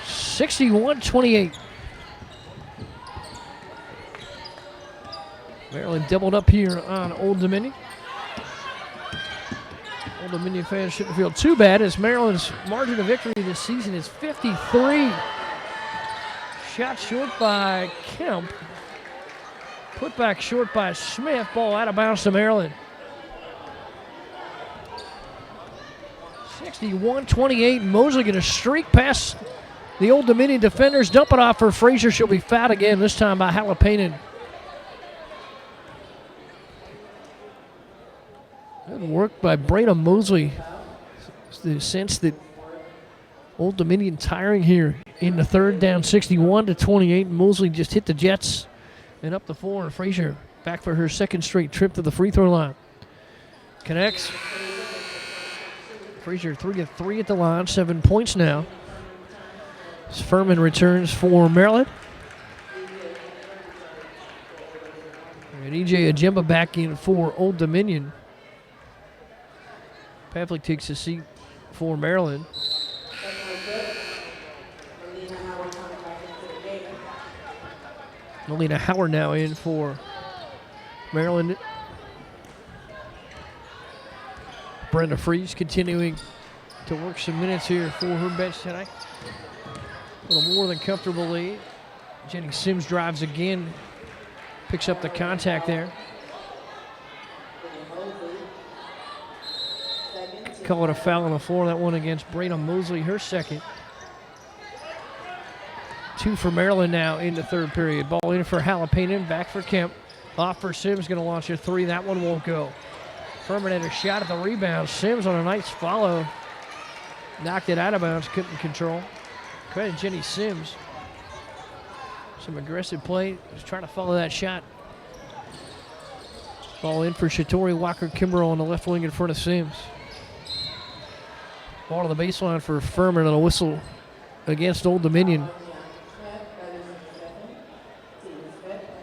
61-28. Maryland doubled up here on Old Dominion. Old Dominion fans shouldn't feel too bad, as Maryland's margin of victory this season is 53. Shot short by Kemp. Put back short by Smith. Ball out of bounds to Maryland. 61-28. Mosley going to streak past the Old Dominion defenders. Dump it off for Frazier. She'll be fouled again, this time by Halapainen. Good work by Breda Mosley. The sense that Old Dominion tiring here in the third, down 61-28. Mosley just hit the Jets and up the floor. And Frazier back for her second straight trip to the free throw line. Connects. Frazier 3 of 3 at the line, 7 points now. As Furman returns for Maryland. And E.J. Ajimba back in for Old Dominion. Pavlik takes a seat for Maryland. Melina Howard now in for Maryland. Brenda Freeze continuing to work some minutes here for her bench tonight. A little more than comfortable lead. Jenny Sims drives again. Picks up the contact there. Call it a foul on the floor. That one against Breda Mosley, her second. 2 for Maryland now in the third period. Ball in for Halapainen, back for Kemp. Off for Sims, going to launch a three. That one won't go. Furman had a shot at the rebound. Sims on a nice follow. Knocked it out of bounds, couldn't control. Credit Jenny Sims. Some aggressive play. Was trying to follow that shot. Ball in for Shatori Walker-Kimbrough on the left wing in front of Sims. Ball to the baseline for Furman, and a whistle against Old Dominion.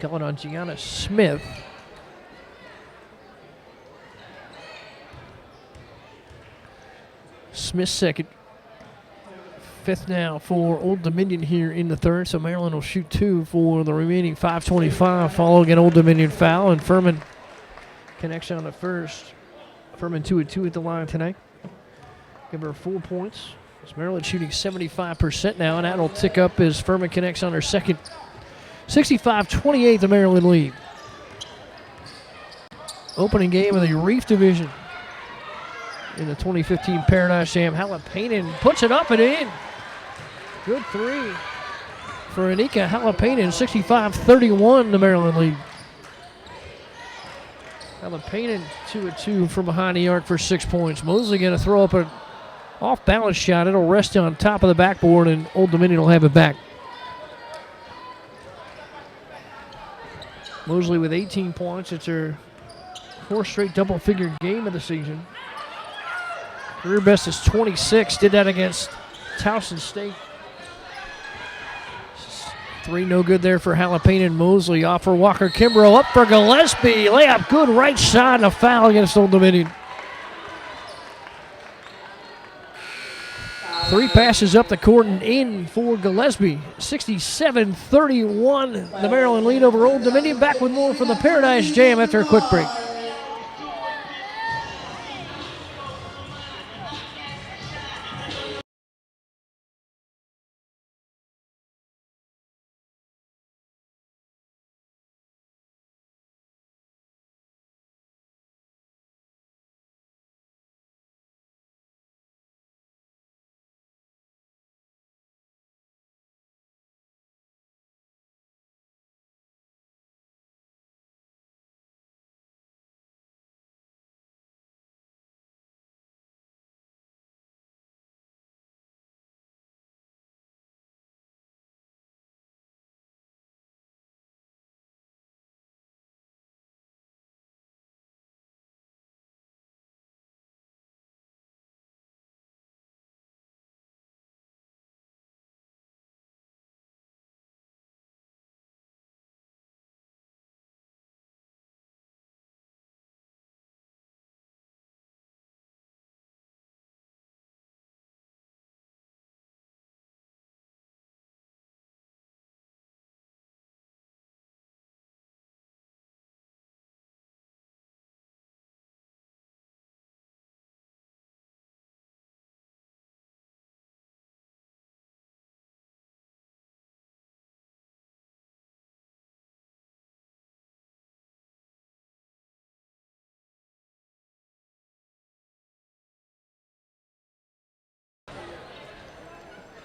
Calling on Gianna Smith. Smith second. 5th now for Old Dominion here in the third, so Maryland will shoot 2 for the remaining 5:25 following an Old Dominion foul, and Furman connects on the first. Furman 2 of 2 at the line tonight. Give her 4 points. It's Maryland shooting 75% now, and that'll tick up as Furman connects on her second. 65-28, the Maryland lead. Opening game of the Reef Division in the 2015 Paradise Jam. Halapainen puts it up and in. Good three for Anika Halapainen, 65-31, the Maryland lead. Halapainen 2-2 from behind the arc for 6 points. Mosley going to throw up an off-balance shot. It'll rest on top of the backboard, and Old Dominion will have it back. Mosley with 18 points. It's her fourth straight double-figure game of the season. Career best is 26. Did that against Towson State. 3 no good there for Halapainen. Mosley off for Walker Kimbrough. Up for Gillespie. Layup good right side and a foul against Old Dominion. 3 passes up the court and in for Gillespie. 67-31. The Maryland lead over Old Dominion. Back with more from the Paradise Jam after a quick break.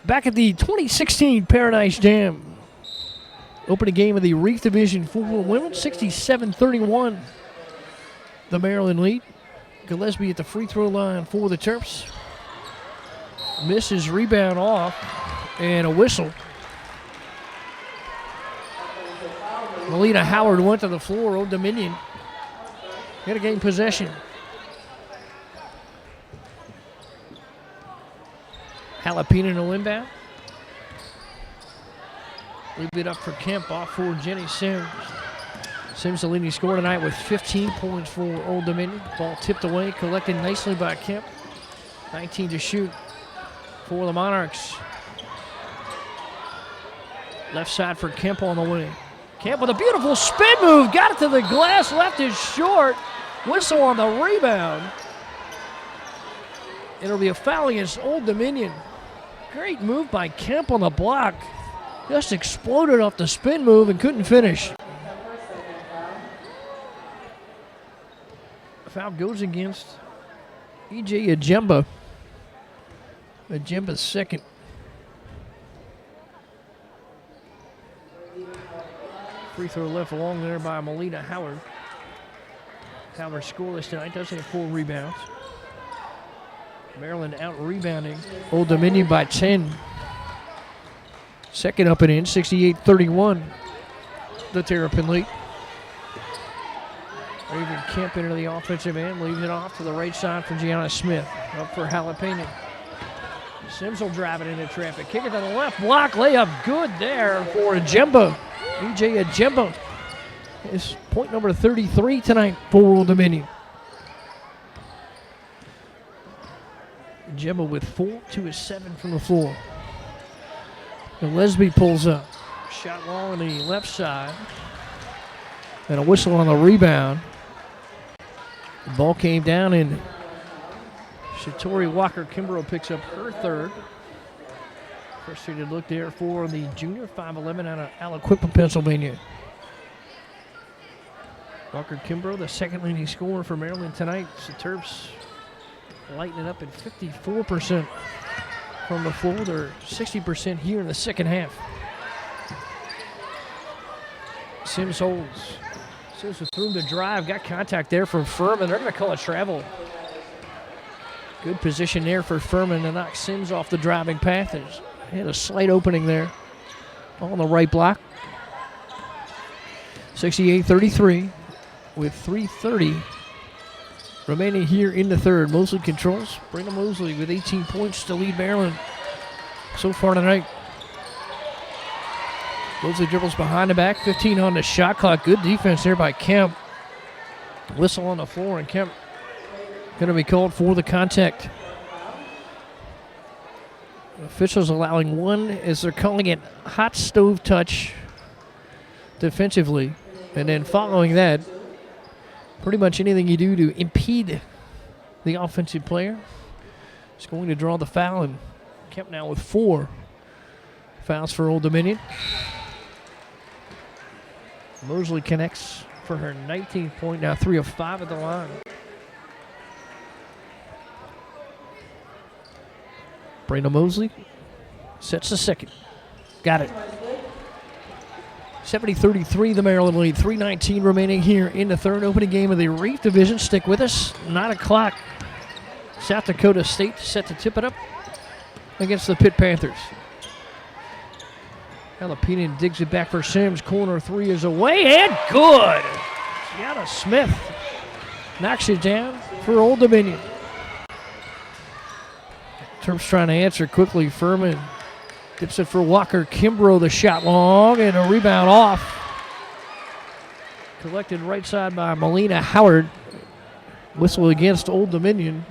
Back at the 2016 Paradise Jam. Opening game of the Reef Division 4 women, 67-31. The Maryland lead. Gillespie at the free throw line for the Terps. Misses, rebound off, and a whistle. Melina Howard went to the floor. Old Dominion got to gain possession. Halapainen will inbound. Leave it up for Kemp, off for Jenny Sims. Sims, the leading scorer tonight with 15 points for Old Dominion. Ball tipped away, collected nicely by Kemp. 19 to shoot for the Monarchs. Left side for Kemp on the wing. Kemp with a beautiful spin move, got it to the glass, left is short. Whistle on the rebound. It'll be a foul against Old Dominion. Great move by Kemp on the block. Just exploded off the spin move and couldn't finish. Foul goes against E.J. Ajemba. Ajemba's second. Free throw left along there by Melina Howard. Howard scoreless tonight, does have 4 rebounds. Maryland out-rebounding Old Dominion by 10. Second up and in, 68-31. The Terrapin lead. Raven Kemp into the offensive end, leaves it off to the right side for Gianna Smith. Up for Halapainen. Sims will drive it into traffic. Kick it to the left block, layup good there for Ajemba. E.J. Ajemba is point number 33 tonight for Old Dominion. Ajemba with 4, 2 of 7 from the floor. Gillespie pulls up. Shot long on the left side. And a whistle on the rebound. The ball came down and Shatori Walker Kimbrough picks up her third. First thing to look there for the junior, 5'11" out of Aliquippa, Pennsylvania. Walker Kimbrough, the second leading scorer for Maryland tonight. The Terps lighting it up at 54% from the floor. They're 60% here in the second half. Sims holds. Sims with room to drive. Got contact there from Furman. They're going to call it travel. Good position there for Furman to knock Sims off the driving path. He had a slight opening there on the right block. 68-33 with 3:30 remaining here in the third. Mosley controls. Brandon Mosley with 18 points to lead Maryland so far tonight. Mosley dribbles behind the back, 15 on the shot clock. Good defense there by Kemp. Whistle on the floor, and Kemp going to be called for the contact. Officials allowing one as they're calling it hot stove touch defensively. And then following that, pretty much anything you do to impede the offensive player is going to draw the foul. And Kemp now with 4 fouls for Old Dominion. Mosley connects for her 19th point, now 3 of 5 at the line. Brandon Mosley sets the second. Got it. 70-33, the Maryland lead. 3:19 remaining here in the third. Opening game of the Reef Division. Stick with us. 9 o'clock. South Dakota State set to tip it up against the Pitt Panthers. Jalapeno digs it back for Sims. Corner 3 is away and good. Gianna Smith knocks it down for Old Dominion. Terps trying to answer quickly. Furman gets it for Walker Kimbrough. The shot long and a rebound off. Collected right side by Melina Howard. Whistle against Old Dominion.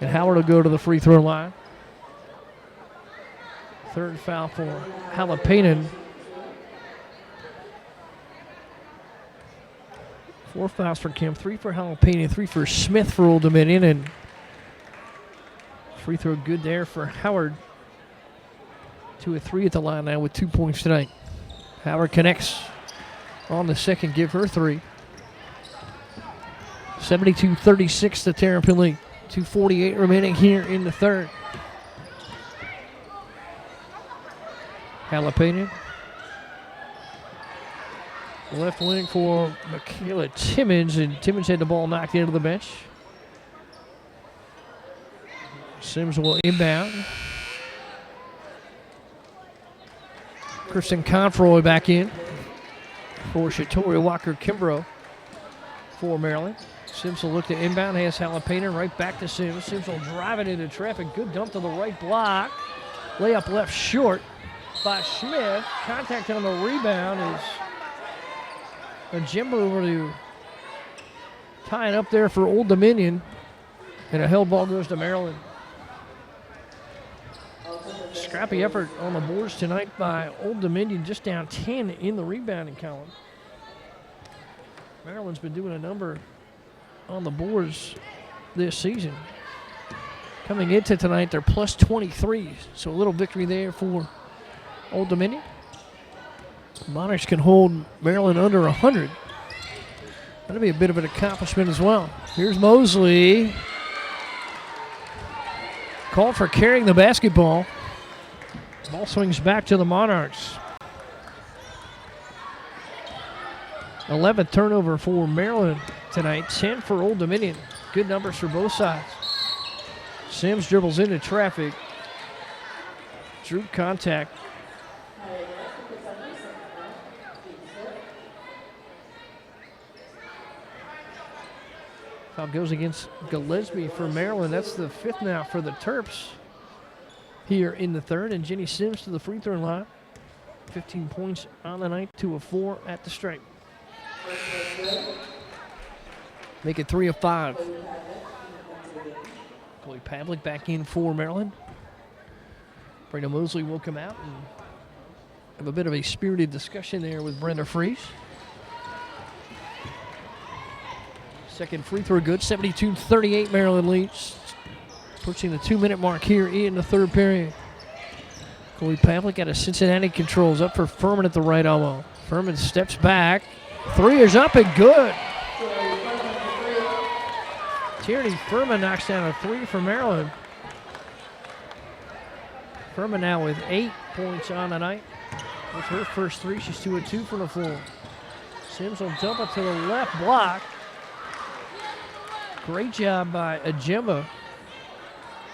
And Howard will go to the free throw line. Third foul for Jalapeno. 4 fouls for Kim, 3 for Jalapeno, 3 for Smith for Old Dominion, and free throw good there for Howard. 2 of 3 at the line now with 2 points tonight. Howard connects on the second, give her 3. 72-36 the Terrapin lead. 2:48 remaining here in the third. Jalapeno. Left wing for Michaela Timmons, and Timmons had the ball knocked into the bench. Sims will inbound. Kristen Confroy back in for Shatoria Walker Kimbrough for Maryland. Sims will look to inbound, has Jalapeno right back to Sims. Sims will drive it into traffic. Good dump to the right block. Layup left short by Smith. Contact on the rebound is a Jimber over to tie it up there for Old Dominion. And a held ball goes to Maryland. Scrappy effort on the boards tonight by Old Dominion, just down 10 in the rebounding column. Maryland's been doing a number on the boards this season. Coming into tonight, they're plus 23, so a little victory there for Old Dominion. Monarchs can hold Maryland under 100. That'll be a bit of an accomplishment as well. Here's Mosley. Called for carrying the basketball. Ball swings back to the Monarchs. 11th turnover for Maryland tonight. 10 for Old Dominion. Good numbers for both sides. Sims dribbles into traffic. Drew contact. Foul goes against Gillespie for Maryland. That's the 5th now for the Terps here in the third. And Jenny Sims to the free throw line. 15 points on the night, 2 of 4 at the stripe. Make it 3 of 5. Chloe Pavlik back in for Maryland. Brenda Mosley will come out and have a bit of a spirited discussion there with Brenda Fries. Second free throw good, 72-38 Maryland leads. Pushing the 2-minute mark here in the third period. Chloe Pavlik out of Cincinnati controls, up for Furman at the right elbow. Furman steps back. 3 is up and good. Tierney Furman knocks down a 3 for Maryland. Furman now with 8 points on the night. With her first three, she's 2 of 2 from the floor. Sims will dump it to the left block. Great job by Ajimba.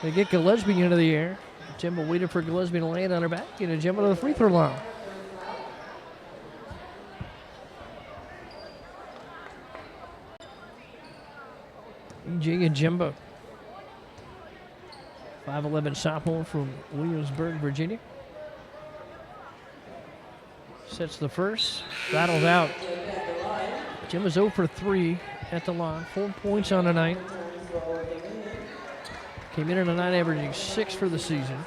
They get Gillespie into the air. Ajimba waited for Gillespie to land on her back. And Ajimba to the free throw line. E.J. Ajimba. 5'11" sophomore from Williamsburg, Virginia. Sets the first. Battles out. Jimba's 0 for 3 at the line. 4 points on the night. Came in the night averaging 6 for the season.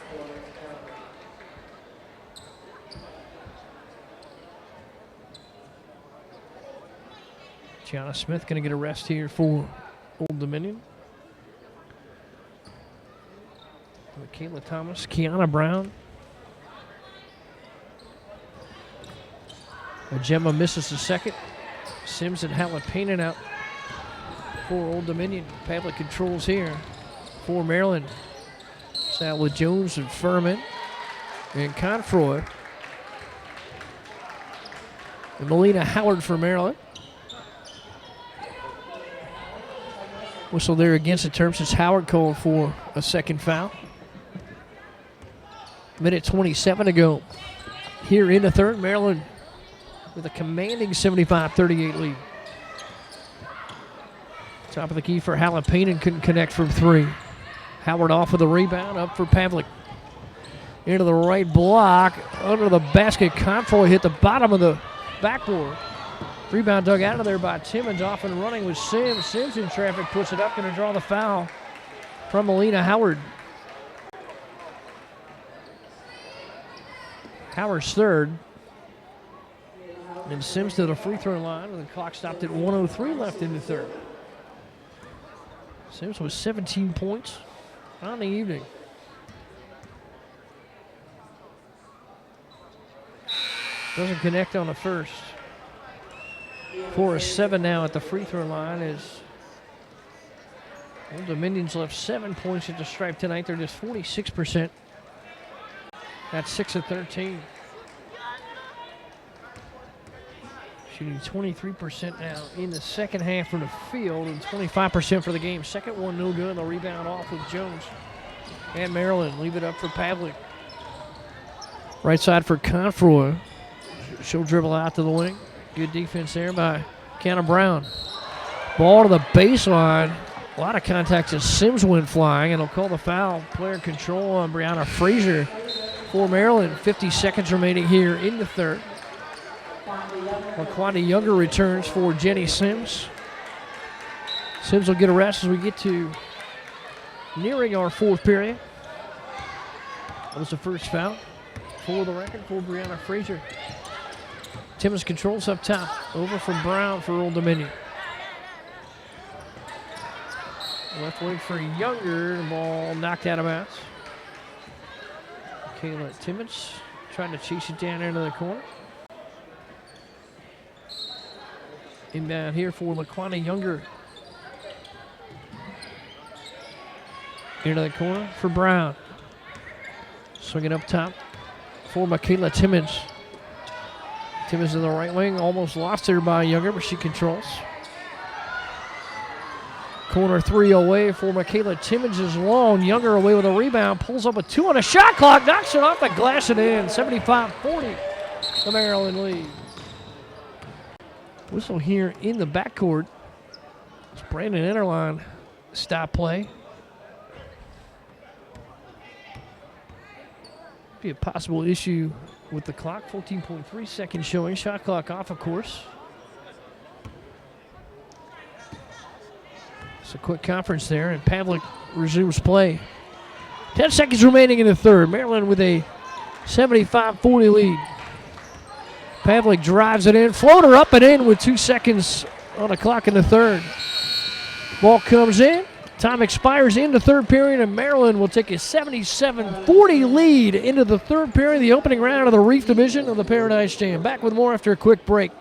Gianna Smith going to get a rest here for Old Dominion. Michaela Thomas, Kiana Brown. Gemma misses the second. Sims and Jalapeno out for Old Dominion. Pavlik controls here for Maryland. It's out with Jones and Furman and Confroy. And Melina Howard for Maryland. Whistle there against the terms as Howard called for a second foul. Minute 27 to go here in the third. Maryland with a commanding 75-38 lead. Top of the key for Jalapeno, couldn't connect from three. Howard off of the rebound, up for Pavlik. Into the right block, under the basket. Confroy hit the bottom of the backboard. Rebound dug out of there by Timmons, off and running with Sims. Sims in traffic, puts it up, going to draw the foul from Melina Howard. Howard's third. And Sims to the free throw line, and the clock stopped at 1:03 left in the third. Sims with 17 points on the evening. Doesn't connect on the first. 4 of 7 now at the free throw line as Old Dominion's left 7 points at the stripe tonight. They're just 46%. That's 6 of 13. Shooting 23% now in the second half from the field and 25% for the game. Second one no good. The rebound off with Jones. And Maryland leave it up for Pavlik. Right side for Confroy. She'll dribble out to the wing. Good defense there by Kiana Brown. Ball to the baseline. A lot of contacts as Sims went flying, and he'll call the foul. Player control on Brianna Frazier for Maryland. 50 seconds remaining here in the third. Laquanda Younger returns for Jenny Sims. Sims will get a rest as we get to nearing our fourth period. That was the first foul for the record for Brianna Frazier. Timmons controls up top. Over from Brown for Old Dominion. Left wing for Younger. The ball knocked out of bounds. Kayla Timmons trying to chase it down into the corner. Inbound here for Laquanda Younger. Into the corner for Brown. Swinging up top for Michaela Timmons. Timmons in the right wing, almost lost there by Younger, but she controls. Corner three away for Michaela Timmons is long. Younger away with a rebound, pulls up a 2 on a shot clock, knocks it off the glass and in. 75-40, the Maryland lead. Whistle here in the backcourt. It's Brandon Enterline stop play. Be a possible issue with the clock. 14.3 seconds showing. Shot clock off, of course. It's a quick conference there, and Pavlik resumes play. 10 seconds remaining in the third. Maryland with a 75-40 lead. Pavlik drives it in. Floater up and in with 2 seconds on the clock in the third. Ball comes in. Time expires in the third period, and Maryland will take a 77-40 lead into the third period, the opening round of the Reef Division of the Paradise Jam. Back with more after a quick break.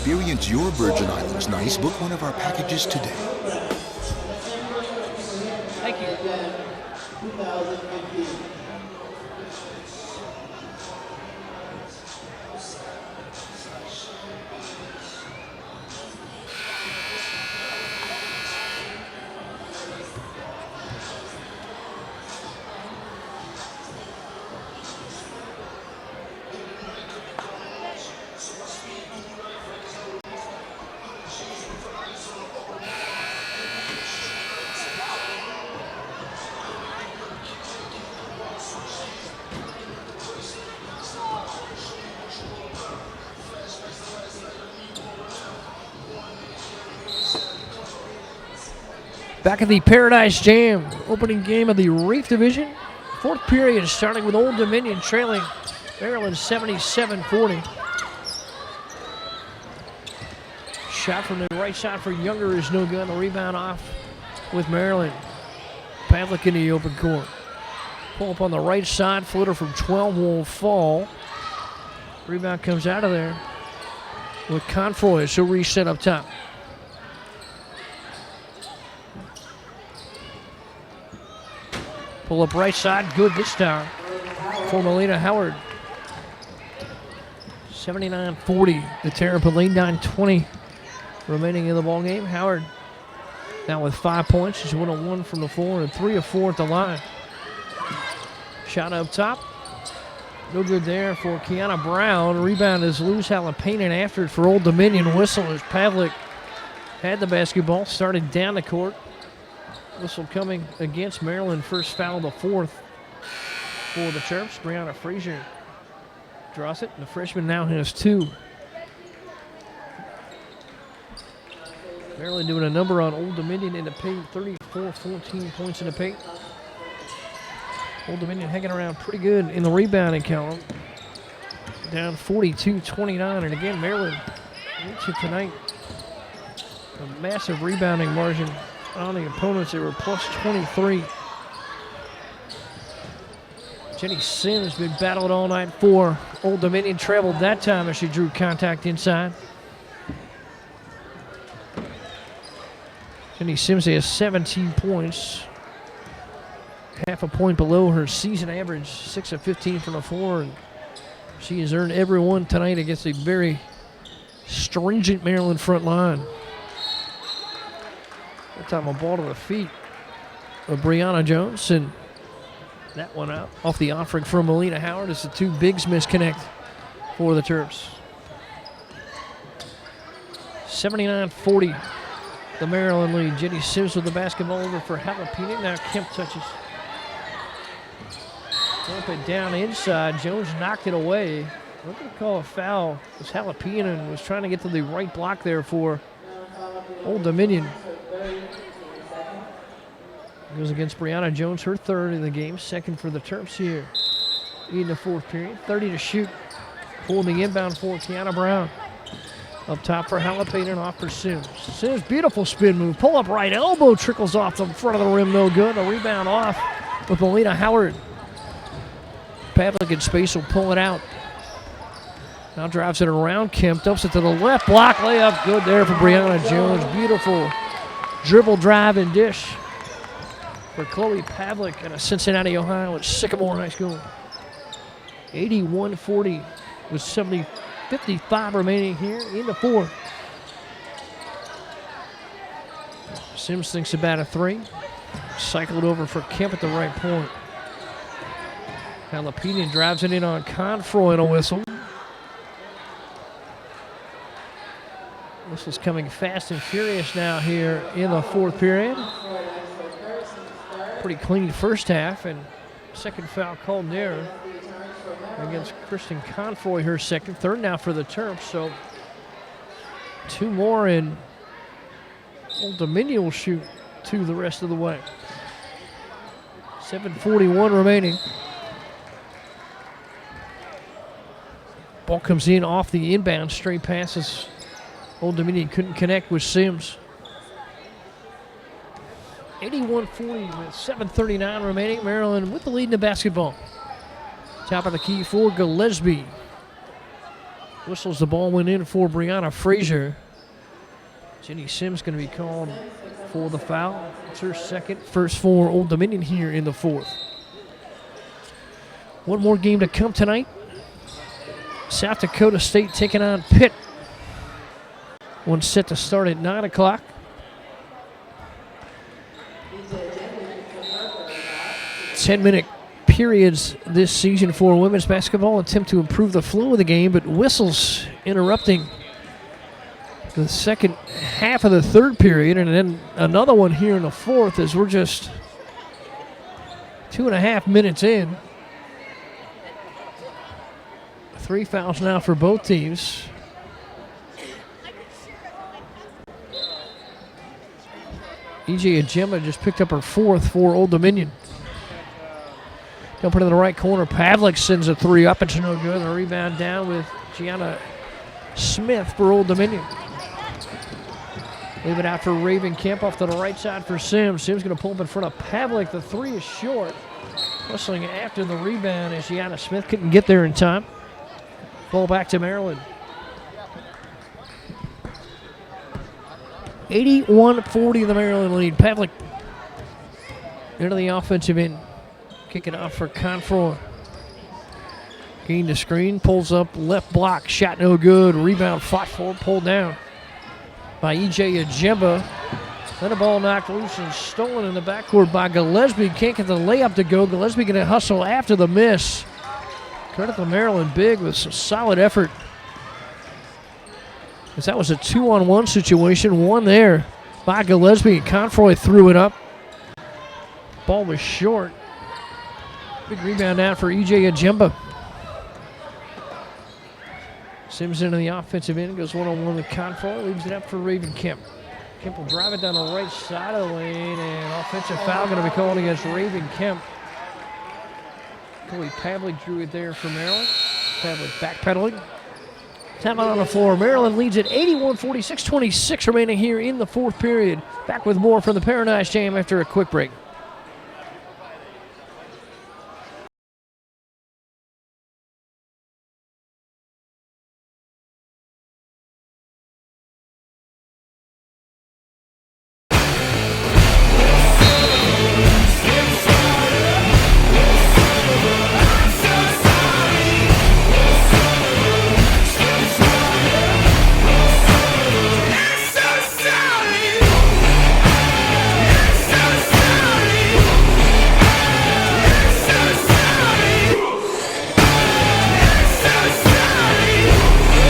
Experience your Virgin Islands nice. Book one of our packages today. Thank you. 2015. Back at the Paradise Jam, opening game of the Reef Division. Fourth period starting with Old Dominion trailing Maryland 77-40. Shot from the right side for Younger is no good. The rebound off with Maryland. Pavlik in the open court. Pull up on the right side. Floater from 12 will fall. Rebound comes out of there with Confoy. So reset up top. Pull up right side, good this time for Melina Howard. 79-40, the Terrapin lead, 9:20 remaining in the ball game. Howard now with 5 points. She's 1 of 1 from the floor and 3 of 4 at the line. Shot up top, no good there for Kiana Brown. Rebound is loose. Jalapeno after it for Old Dominion. Whistle as Pavlik had the basketball, started down the court. Whistle coming against Maryland. First foul, the fourth for the Terps. Brianna Frazier draws it. The freshman now has 2. Maryland doing a number on Old Dominion in the paint. 34-14 points in the paint. Old Dominion hanging around pretty good in the rebounding column. Down 42-29. And again, Maryland reached it tonight. A massive rebounding margin on the opponents. They were plus 23. Jenny Sims been battled all night for Old Dominion. Traveled that time as she drew contact inside. Jenny Sims has 17 points. Half a point below her season average. 6 of 15 from the floor. And she has earned every one tonight against a very stringent Maryland front line. That time a ball to the feet of Brianna Jones, and that one out off the offering from Melina Howard as the 2 bigs misconnect for the Terps. 79-40, the Maryland lead. Jenny Sims with the basketball over for Jalapeno. Now Kemp touches. Up and down inside. Jones knocked it away. We're going to call a foul. It was Jalapeno and was trying to get to the right block there for Old Dominion. Goes against Brianna Jones, her 3rd in the game, 2nd for the Terps here in the 4th period. 30 to shoot. Pulling the inbound for Kiana Brown. Up top for Jalapeno and off for Sims. Sims, beautiful spin move. Pull up right elbow, trickles off the front of the rim, no good. The rebound off with Melina Howard. Pavlik in space will pull it out. Now drives it around. Kemp dumps it to the left. Block layup, good there for Brianna Jones. Beautiful dribble drive and dish for Chloe Pavlik out of Cincinnati, Ohio at Sycamore High School. 81-40 with 55 remaining here in the 4th. Sims thinks about a 3. Cycled over for Kemp at the right point. Jalapeno drives it in on Confroy and a whistle. Whistle's coming fast and furious now here in the 4th period. Pretty clean first half, and second foul called there against Kristen Confoy, her 2nd. 3rd now for the Terps, so 2 more, and Old Dominion will shoot 2 the rest of the way. 7:41 remaining. Ball comes in off the inbound, straight passes. Old Dominion couldn't connect with Sims. 81-40 with 7:39 remaining. Maryland with the lead in the basketball. Top of the key for Gillespie. Whistles the ball, went in for Brianna Frazier. Jenny Sims going to be called for the foul. It's her second, first for Old Dominion here in the fourth. One more game to come tonight. South Dakota State taking on Pitt. One set to start at 9 o'clock. Ten-minute periods this season for women's basketball. Attempt to improve the flow of the game, but whistles interrupting the second half of the third period, and then another one here in the fourth as we're just 2.5 minutes in. 3 fouls now for both teams. E.J. Ajema just picked up her fourth for Old Dominion. They'll put it in the right corner. Pavlik sends a three up. It's no good. The rebound down with Gianna Smith for Old Dominion. Leave it out for Raven Kemp off to the right side for Sims. Sims going to pull up in front of Pavlik. The three is short. Whistling after the rebound as Gianna Smith couldn't get there in time. Ball back to Maryland. 81-40 the Maryland lead. Pavlik into the offensive end. Kicking off for Confroy. Gained the screen, pulls up, left block, shot no good. Rebound fought for, pulled down by E.J. Ajemba. Then a ball knocked loose and stolen in the backcourt by Gillespie. Can't get the layup to go. Gillespie going to hustle after the miss. Credit to Maryland big with some solid effort. Because that was a 2-on-1 situation. One there by Gillespie. Confroy threw it up. Ball was short. Big rebound out for E.J. Ajemba. Sims into the offensive end. Goes one-on-one with Confroy. Leaves it up for Raven Kemp. Kemp will drive it down the right side of the lane. And offensive foul going to be called against Raven Kemp. Chloe Pavlik drew it there for Maryland. Pavlik backpedaling. Timeout on the floor. Maryland leads at 81-46, 26 remaining here in the fourth period. Back with more from the Paradise Jam after a quick break.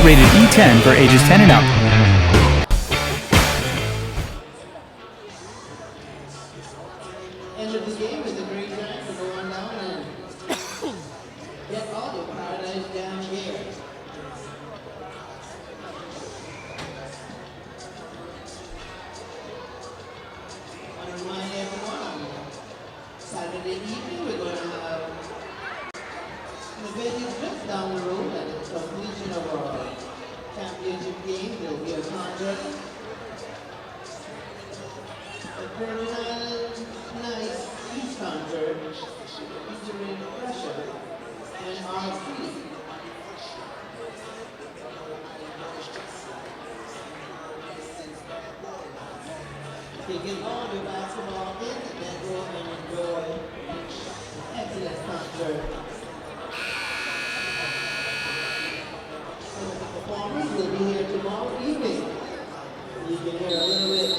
Rated E10 for ages 10 and up. End of the game is a great time to go on down and get all your Paradise Jam gear. I want to remind everyone, Saturday evening we're going to have the venue just down the road at the completion of our championship game. There will be a concert. A criminal nice youth concert featuring Pressure and R3. Taking all your basketball in and then go and enjoy excellent concert. Some of the performers will be here tomorrow evening. You can hear a little bit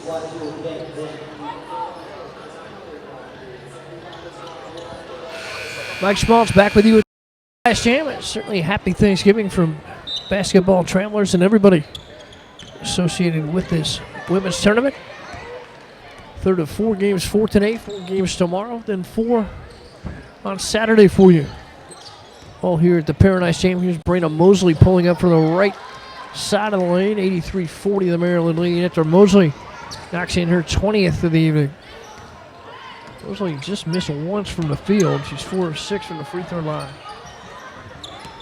what you'll get then. Mike Schmaltz back with you at the Last Jam. It's certainly a happy Thanksgiving from basketball travelers and everybody associated with this women's tournament. Third of 4 games for today, 4 games tomorrow, then 4 on Saturday for you. All here at the Paradise Jam. Here's Brayna Mosley pulling up from the right side of the lane. 83-40 the Maryland lead after Mosley knocks in her 20th of the evening. Mosley just missed once from the field. She's 4 of 6 from the free throw line.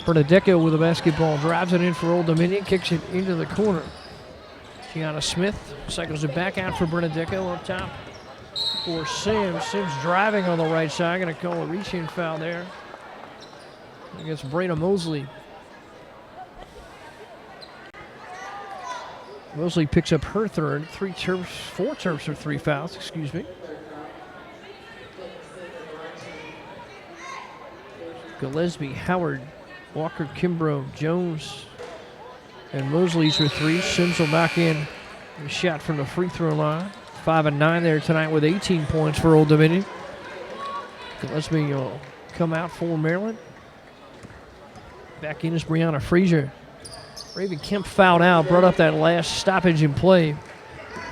Bernadecco with the basketball. Drives it in for Old Dominion. Kicks it into the corner. Gianna Smith cycles it back out for Bernadecco up top for Sims. Sims driving on the right side. Going to call a reaching foul there against Brayna Mosley. Mosley picks up her third. 4 turfs or 3 fouls, excuse me. Gillespie, Howard, Walker, Kimbrough, Jones, and Mosley's with 3. Sims will back in a shot from the free throw line. 5 and 9 there tonight with 18 points for Old Dominion. Gillespie will come out for Maryland. Back in is Brianna Frazier. Raven Kemp fouled out, brought up that last stoppage in play.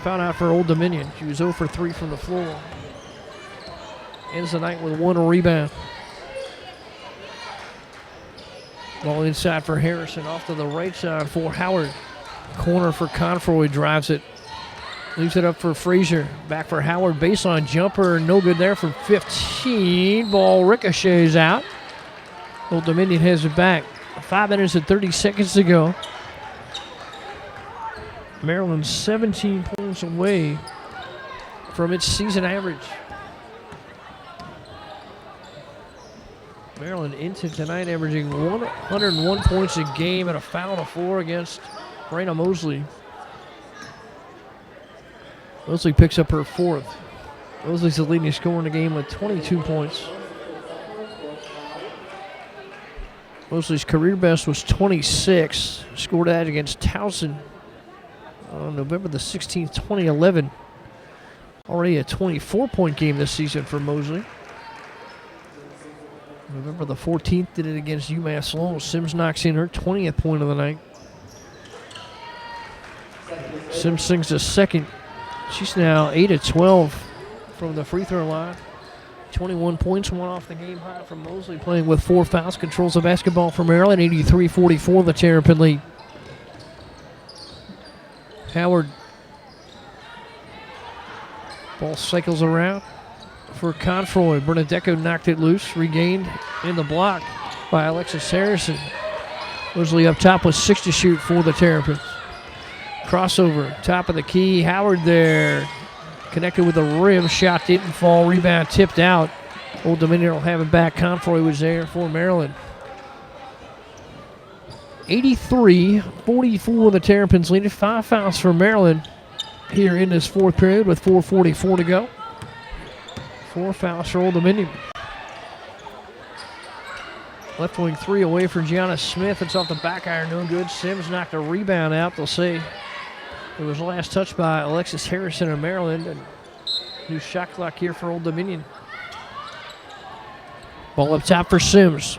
Fouled out for Old Dominion. She was 0 for 3 from the floor. Ends the night with 1 rebound. Ball inside for Harrison, off to the right side for Howard. Corner for Confroy, drives it. Leaves it up for Frazier. Back for Howard, baseline jumper, no good there from 15. Ball ricochets out. Old Dominion has it back. 5 minutes and 30 seconds to go. Maryland 17 points away from its season average. Maryland into tonight averaging 101 points a game and a foul to 4 against Raina Mosley. Mosley picks up her 4th. Mosley's the leading scorer in the game with 22 points. Mosley's career best was 26. Scored that against Towson on November the 16th, 2011. Already a 24-point game this season for Mosley. November the 14th did it against UMass Lowell. Sims knocks in her 20th point of the night. Sims sings a second. She's now 8 of 12 from the free throw line. 21 points, 1 off the game high from Mosley, playing with 4 fouls. Controls the basketball for Maryland, 83-44, the Terrapin lead. Howard. Ball cycles around for Confroy. Bernadecco knocked it loose, regained in the block by Alexis Harrison. Mosley up top with 6 to shoot for the Terrapins. Crossover, top of the key. Howard there. Connected with the rim. Shot didn't fall. Rebound tipped out. Old Dominion will have it back. Confroy was there for Maryland. 83-44 the Terrapins lead. 5 fouls for Maryland here in this 4th period with 4:44 to go. 4 fouls for Old Dominion. Left wing 3 away for Gianna Smith. It's off the back iron, no good. Sims knocked a rebound out. They'll say it was last touched by Alexis Harrison of Maryland. And new shot clock here for Old Dominion. Ball up top for Sims.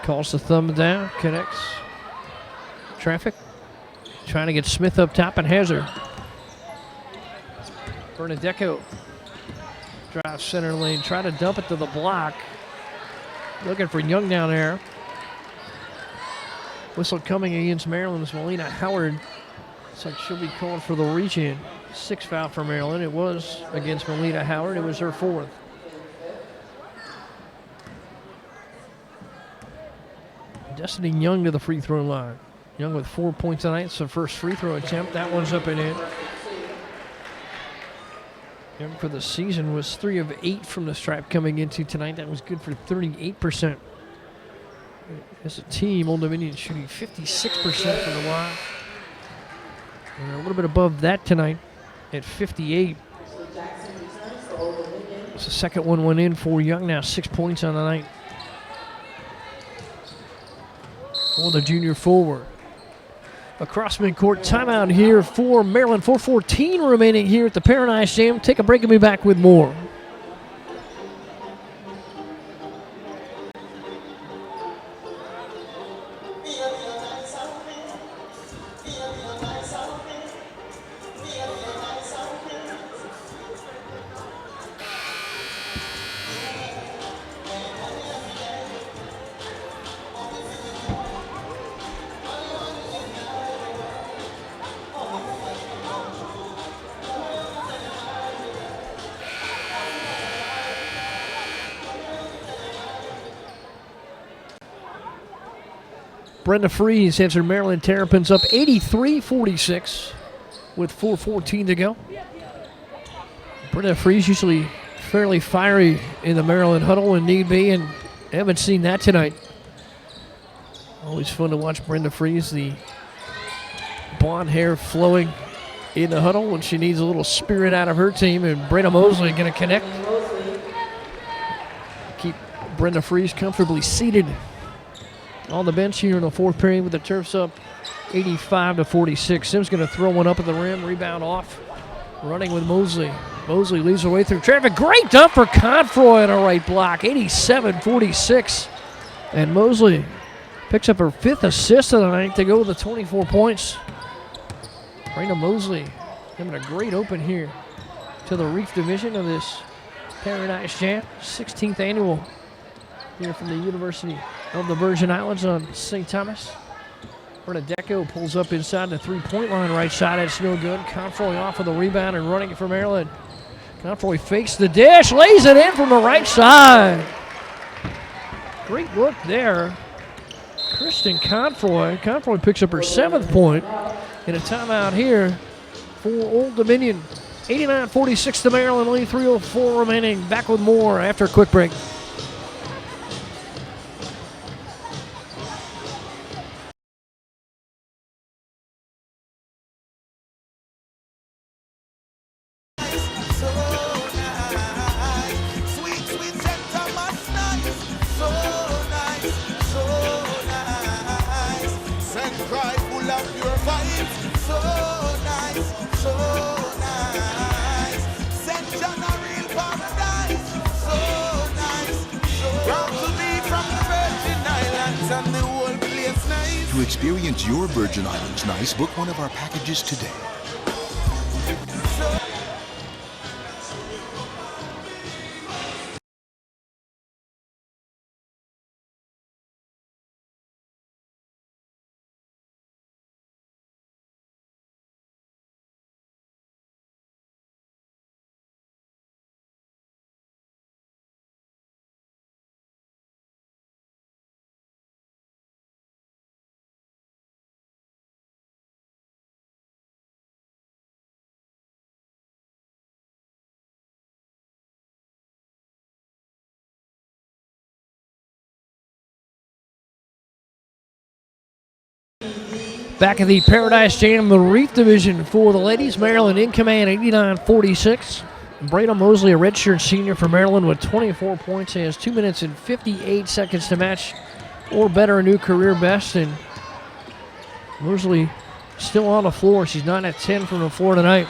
Calls the thumb down, connects. Traffic. Trying to get Smith up top and has her. Bernadecco drives center lane, try to dump it to the block. Looking for Young down there. Whistle coming against Maryland's Melina Howard. Looks like she'll be called for the reach-in. 6th foul for Maryland. It was against Melina Howard. It was her 4th. Destiny Young to the free throw line. Young with 4 points tonight. It's the first free throw attempt. That one's up and in. Young for the season was 3 of 8 from the stripe coming into tonight. That was good for 38%. As a team, Old Dominion shooting 56% from the line. And a little bit above that tonight at 58. So the second one went in for Young now. 6 points on the night for the junior forward. Across midcourt timeout here for Maryland. 4:14 remaining here at the Paradise Jam. Take a break and be back with more. Brenda Freeze has her Maryland Terrapins up 83-46 with 4:14 to go. Brenda Freeze usually fairly fiery in the Maryland huddle when need be, and haven't seen that tonight. Always fun to watch Brenda Freeze, the blonde hair flowing in the huddle when she needs a little spirit out of her team. And Brenda Mosley going to connect. Keep Brenda Freeze comfortably seated on the bench here in the fourth period with the Terps up 85-46. Sims going to throw one up at the rim, rebound off. Running with Mosley. Mosley leads her way through traffic. Great dump for Confroy on a right block, 87-46. And Mosley picks up her 5th assist of the night to go with the 24 points. Brenda Mosley having a great open here to the Reef division of this Paradise Jam, 16th annual here from the University of the Virgin Islands on St. Thomas. Bernadecco pulls up inside the three-point line right side. It's no good. Confroy off of the rebound and running it for Maryland. Confroy fakes the dish, lays it in from the right side. Great look there. Kristen Confroy. Confroy picks up her 7th point in a timeout here for Old Dominion. 89-46 to Maryland lead, 3:04 remaining. Back with more after a quick break. To experience your Virgin Islands nice, book one of our packages today. Back at the Paradise Jam, the Reef division for the ladies. Maryland in command, 89-46. Brenda Mosley, a redshirt senior for Maryland with 24 points, has 2 minutes and 58 seconds to match or better a new career best. And Mosley still on the floor. She's 9 at 10 from the floor tonight.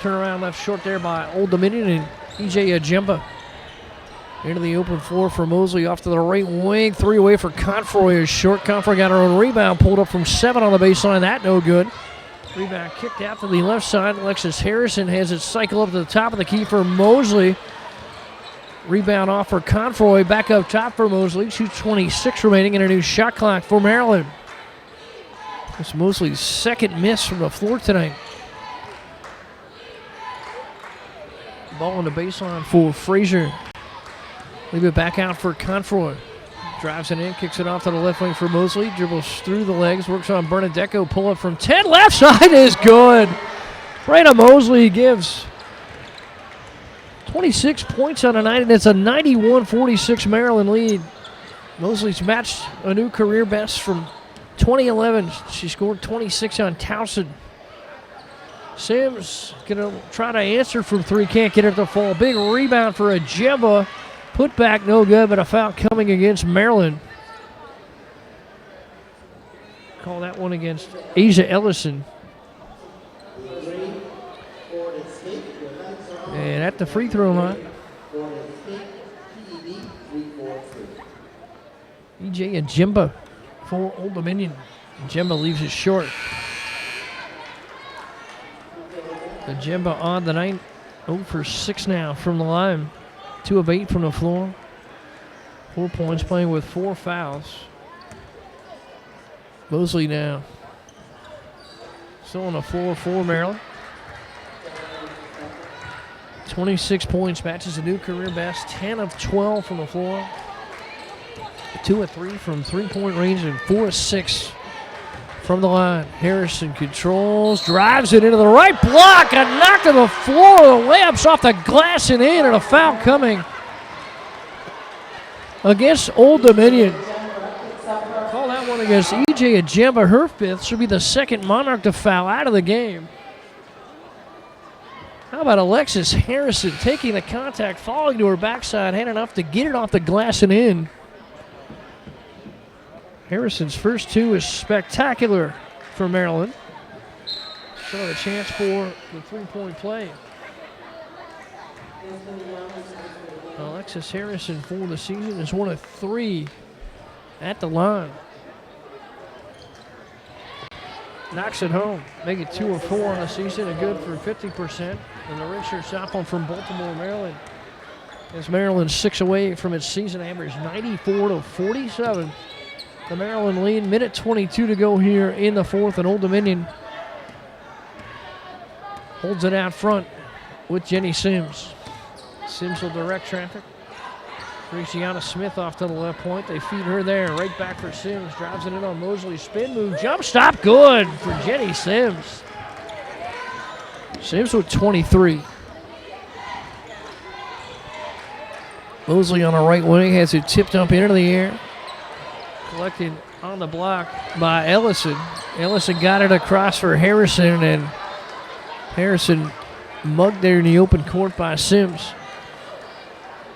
Turnaround left short there by Old Dominion and EJ Ajemba. Into the open floor for Mosley off to the right wing. 3 away for Confroy is short. Confroy got her own rebound, pulled up from 7 on the baseline. That no good. Rebound kicked out to the left side. Alexis Harrison has it cycle up to the top of the key for Mosley. Rebound off for Confroy. Back up top for Mosley. 2:26 remaining in a new shot clock for Maryland. It's Mosley's 2nd miss from the floor tonight. Ball on the baseline for Frazier. Leave it back out for Confroy. Drives it in, kicks it off to the left wing for Mosley. Dribbles through the legs, works on Bernadecco. Pull up from 10. Left side is good. Brenda Mosley gives 26 points on the night, and it's a 91-46 Maryland lead. Mosley's matched a new career best from 2011. She scored 26 on Towson. Sims going to try to answer from 3. Can't get it to fall. Big rebound for Ajemba. Put back no good, but a foul coming against Maryland. Call that one against Asia Ellison. And at the free throw line, EJ Ajemba for Old Dominion. Ajemba leaves it short. Ajemba on the night, 0 for 6 now from the line. 2 of 8 from the floor. 4 points, playing with 4 fouls. Mosley now still on the floor for Maryland. 26 points, matches a new career best. 10 of 12 from the floor. 2 of 3 from three-point range and 4 of 6 from the line. Harrison controls, drives it into the right block, a knock to the floor. The layup's off the glass and in, and a foul coming against Old Dominion. Call that one against EJ Ajemba. Her 5th. Should be the second Monarch to foul out of the game. How about Alexis Harrison taking the contact, falling to her backside, had enough to get it off the glass and in. Harrison's first 2 is spectacular for Maryland. So a chance for the three-point play. Alexis Harrison for the season is 1 of 3 at the line. Knocks it home, make it 2 of 4 on the season, and good for 50%. And the redshirt sophomore from Baltimore, Maryland. As Maryland 6 away from its season average, 94-47. The Maryland lead, minute 22 to go here in the 4th, and Old Dominion holds it out front with Jenny Sims. Sims will direct traffic. Graciana Smith off to the left point. They feed her there. Right back for Sims. Drives it in on Mosley. Spin move. Jump stop. Good for Jenny Sims. Sims with 23. Mosley on the right wing has it tipped up into the air. Collected on the block by Ellison. Ellison got it across for Harrison, and Harrison mugged there in the open court by Sims.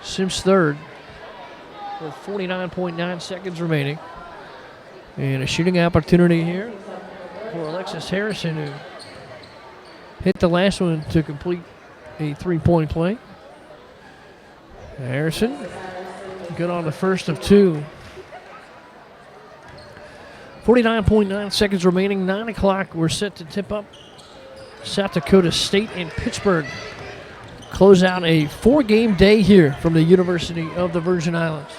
Sims 3rd with 49.9 seconds remaining. And a shooting opportunity here for Alexis Harrison, who hit the last one to complete a three-point play. Harrison good on the first of 2. 49.9 seconds remaining. 9 o'clock. We're set to tip up South Dakota State and Pittsburgh. Close out a 4-game day here from the University of the Virgin Islands.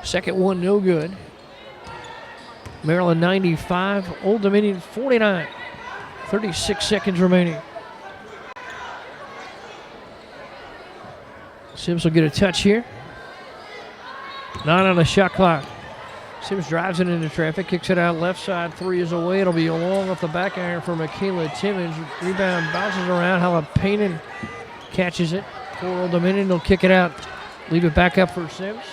Second one, no good. Maryland 95, Old Dominion 49. 36 seconds remaining. Sims will get a touch here. Not on the shot clock. Sims drives it into traffic, kicks it out left side. 3 is away. It'll be a long off the back iron for Michaela Timmons. Rebound bounces around. Halapainen catches it. For Old Dominion, they'll kick it out. Leave it back up for Sims.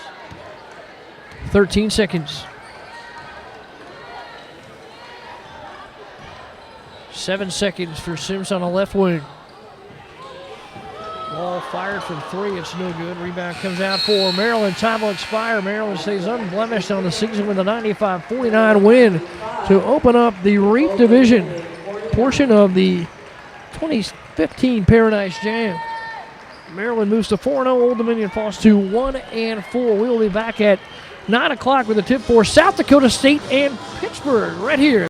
13 seconds. 7 seconds for Sims on the left wing. Ball fired from 3. It's no good. Rebound comes out for Maryland. Time will expire. Maryland stays unblemished on the season with a 95-49 win to open up the Reef Division portion of the 2015 Paradise Jam. Maryland moves to 4-0. Old Dominion falls to 1-4. We will be back at 9 o'clock with a tip for South Dakota State and Pittsburgh right here.